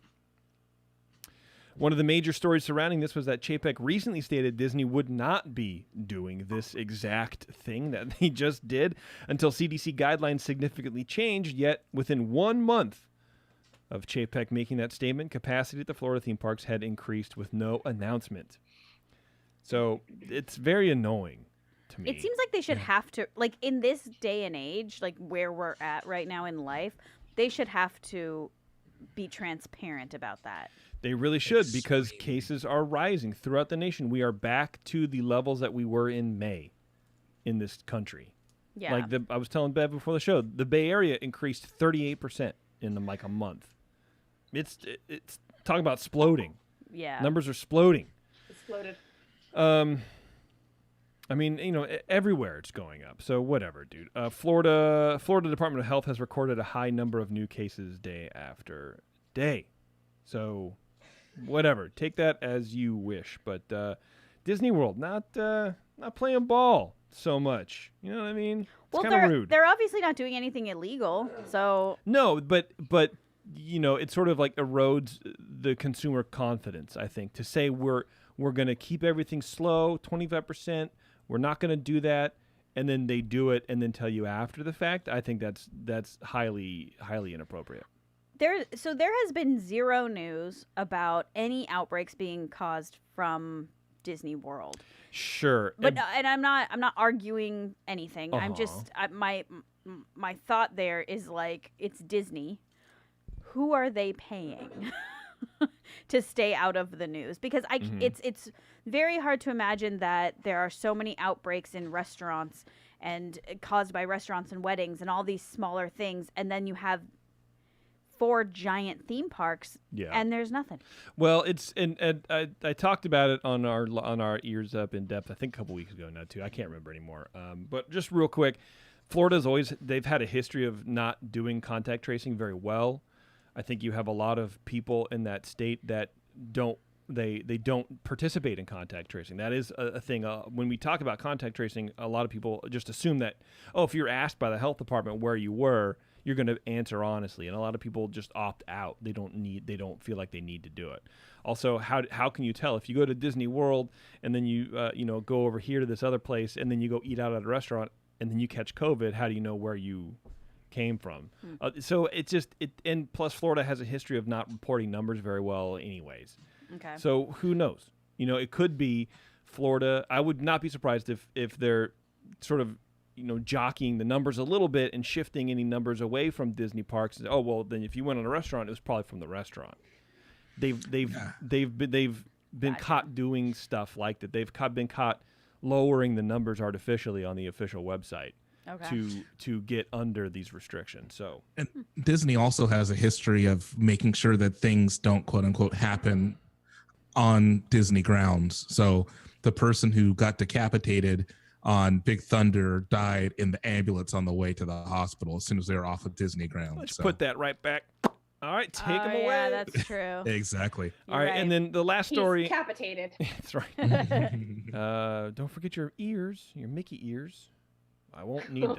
One of the major stories surrounding this was that Chapek recently stated Disney would not be doing this exact thing that they just did until CDC guidelines significantly changed, yet within 1 month of Chapek making that statement, capacity at the Florida theme parks had increased with no announcement. So it's very annoying to me. It seems like they should have to, like, in this day and age, like where we're at right now in life, they should have to be transparent about that. They really should, because cases are rising throughout the nation. We are back to the levels that we were in May in this country. Yeah. Like I was telling Bev before the show, the Bay Area increased 38% in like a month. It's talking about exploding. Yeah. Numbers are exploding. Exploded. I mean, everywhere it's going up. So whatever, dude. Florida Department of Health has recorded a high number of new cases day after day. So whatever, take that as you wish. But Disney World not playing ball so much. You know what I mean? It's kind of rude. They're obviously not doing anything illegal. So No, but it sort of like erodes the consumer confidence, I think, to say we're going to keep everything slow, 25%. We're not going to do that, and then they do it and then tell you after the fact. I think that's highly, highly inappropriate. there has been zero news about any outbreaks being caused from Disney World. Sure. But and I'm not arguing anything. I'm Uh-huh. just my thought there is like, it's Disney. Who are they paying to stay out of the news? Because it's very hard to imagine that there are so many outbreaks in restaurants and caused by restaurants and weddings and all these smaller things, and then you have 4 giant theme parks, and there's nothing. Well, and I talked about it on our Ears Up In Depth, I think a couple weeks ago now too. I can't remember anymore. But just real quick, they've had a history of not doing contact tracing very well. I think you have a lot of people in that state that don't participate in contact tracing. That is a thing. When we talk about contact tracing, a lot of people just assume that, if you're asked by the health department where you were, you're going to answer honestly. And a lot of people just opt out. They don't feel like they need to do it. Also, how can you tell if you go to Disney World and then you go over here to this other place and then you go eat out at a restaurant and then you catch COVID? How do you know where you came from? So it's just and plus Florida has a history of not reporting numbers very well anyways. Okay. So who knows? It could be Florida. I would not be surprised if they're sort of jockeying the numbers a little bit and shifting any numbers away from Disney parks. Oh well, then if you went on a restaurant, it was probably from the restaurant. They've been caught doing stuff like that. They've been caught lowering the numbers artificially on the official website. Okay. To get under these restrictions. So, and Disney also has a history of making sure that things don't quote unquote happen on Disney grounds. So the person who got decapitated on Big Thunder died in the ambulance on the way to the hospital as soon as they were off of Disney grounds. Let's put that right back. All right, take them away. Yeah, that's true. Exactly. All right, and then the last story. He's decapitated. That's right. Don't forget your ears, your Mickey ears. I won't need them.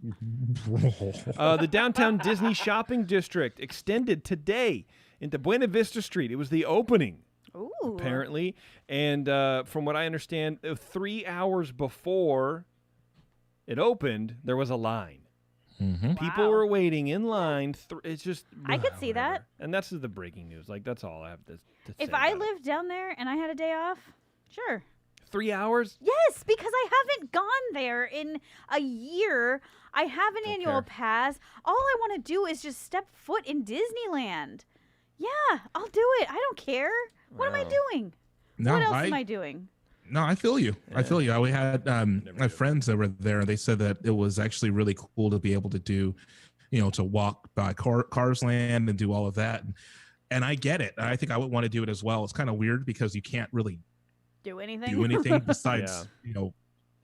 The downtown Disney shopping district extended today into Buena Vista Street. It was the opening, apparently. And from what I understand, 3 hours before it opened, there was a line. Mm-hmm. People were waiting in line. It's just... I could see that. And that's the breaking news. Like, that's all I have to say If I about it. lived down there and I had a day off, sure. 3 hours? Yes, because I haven't gone there in a year. I have an Don't annual care. pass. All I want to do is just step foot in Disneyland. Yeah, I'll do it. I don't care. What am I Wow. doing? No, What else am I doing? No, I feel you. I feel you. We had Never my do. friends that were there, and they said that it was actually really cool to be able to do, to walk by Cars Land and do all of that. And I get it. I think I would want to do it as well. It's kind of weird because you can't really Do anything? do anything besides,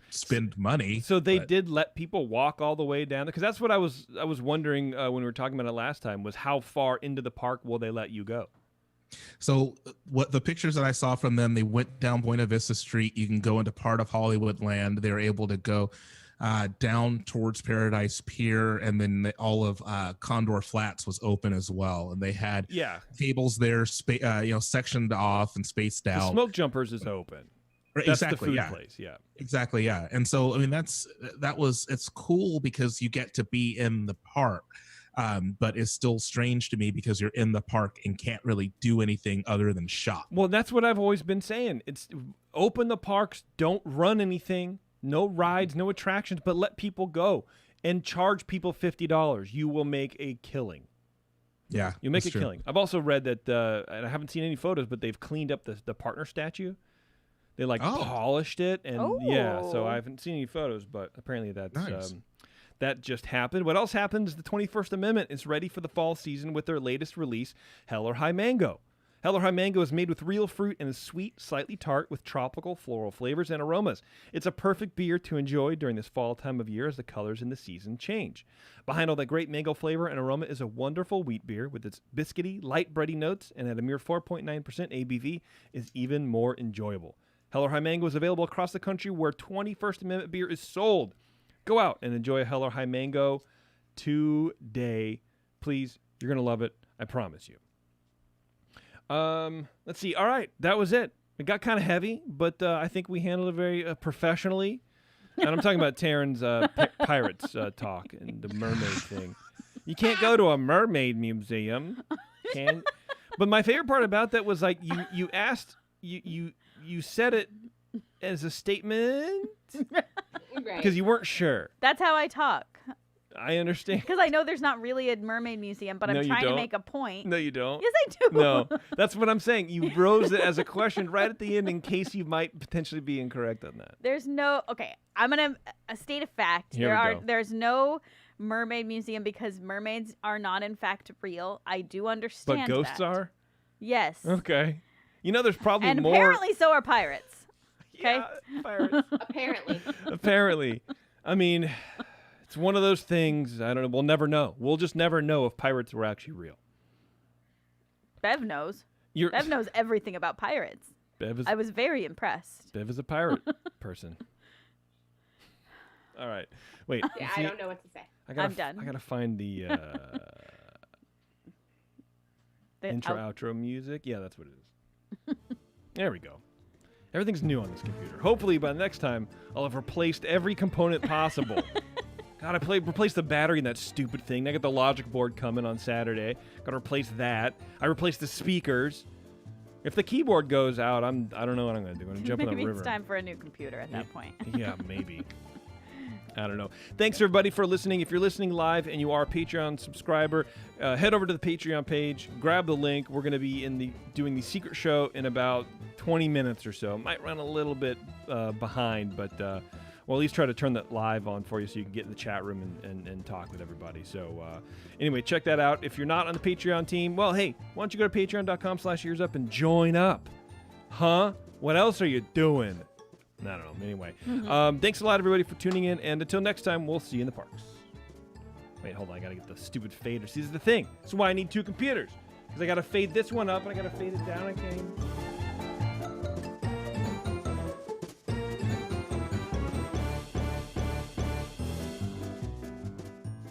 spend money. So they but- did let people walk all the way down, because that's what I was wondering when we were talking about it last time, was how far into the park will they let you go? So what the pictures that I saw from them, they went down Buena Vista Street. You can go into part of Hollywood Land. They were able to go down towards Paradise Pier, and then all of Condor Flats was open as well. And they had tables there, sectioned off and spaced The out. Smoke Jumpers is open. That's Exactly, the food place, yeah. Exactly, yeah. And so, I mean, it's cool because you get to be in the park. But it's still strange to me because you're in the park and can't really do anything other than shop. Well, that's what I've always been saying. It's open the parks, don't run anything, no rides, no attractions, but let people go and charge people $50. You will make a killing. Yeah, You'll make that's a true. killing. I've also read that, and I haven't seen any photos, but they've cleaned up the partner statue. They polished it, and so I haven't seen any photos, but apparently that's Nice. that just happened. What else happens? The 21st Amendment is ready for the fall season with their latest release, Hell or High Mango. Hell or High Mango is made with real fruit and is sweet, slightly tart with tropical floral flavors and aromas. It's a perfect beer to enjoy during this fall time of year as the colors in the season change. Behind all that great mango flavor and aroma is a wonderful wheat beer with its biscuity, light bready notes, and at a mere 4.9% ABV is even more enjoyable. Hell or High Mango is available across the country where 21st Amendment beer is sold. Go out and enjoy a Hell or High Mango today. Please, you're going to love it. I promise you. Let's see. All right, that was it. It got kind of heavy, but I think we handled it very professionally. And I'm talking about Terrence Pirates talk and the mermaid thing. You can't go to a mermaid museum, but my favorite part about that was like you asked you said it as a statement because you weren't sure. That's how I talk. I understand. Because I know there's not really a mermaid museum, but No, I'm you trying to don't. make a point. No, you don't. Yes, I do. No, that's what I'm saying. You rose it as a question right at the end in case you might potentially be incorrect on that. There's no. Okay, I'm gonna state a fact. Here we go. There's no mermaid museum because mermaids are not in fact real. I do understand. But ghosts that. are? Yes. Okay. You know, there's probably And more. apparently so are pirates. Okay. Yeah, pirates. Apparently. Apparently. I mean, it's one of those things. I don't know. We'll never know. We'll just never know if pirates were actually real. Bev knows. You're, Bev knows everything about pirates. Bev is, I was very impressed. Bev is a pirate person. All right. Wait. Yeah, see, I don't know what to say. I'm done. I gotta find the The intro, out- outro music. Yeah, that's what it is. There we go. Everything's new on this computer. Hopefully by next time, I'll have replaced every component possible. God, I replaced the battery in that stupid thing. I got the logic board coming on Saturday. Got to replace that. I replaced the speakers. If the keyboard goes out, I don't know what I'm gonna do. I'm gonna jump in Maybe a it's river. time for a new computer at that point. Yeah, maybe. I don't know. Thanks, everybody, for listening. If you're listening live and you are a Patreon subscriber, head over to the Patreon page, grab the link. We're going to be doing the secret show in about 20 minutes or so. Might run a little bit behind, but we'll at least try to turn that live on for you so you can get in the chat room and talk with everybody. So anyway, check that out. If you're not on the Patreon team, well, hey, why don't you go to patreon.com/earsup and join up? Huh? What else are you doing? I don't know. Anyway, thanks a lot, everybody, for tuning in. And until next time, we'll see you in the parks. Wait, hold on. I got to get the stupid fader. See, this is the thing. This is why I need two computers. Because I got to fade this one up and I got to fade it down. I can't even...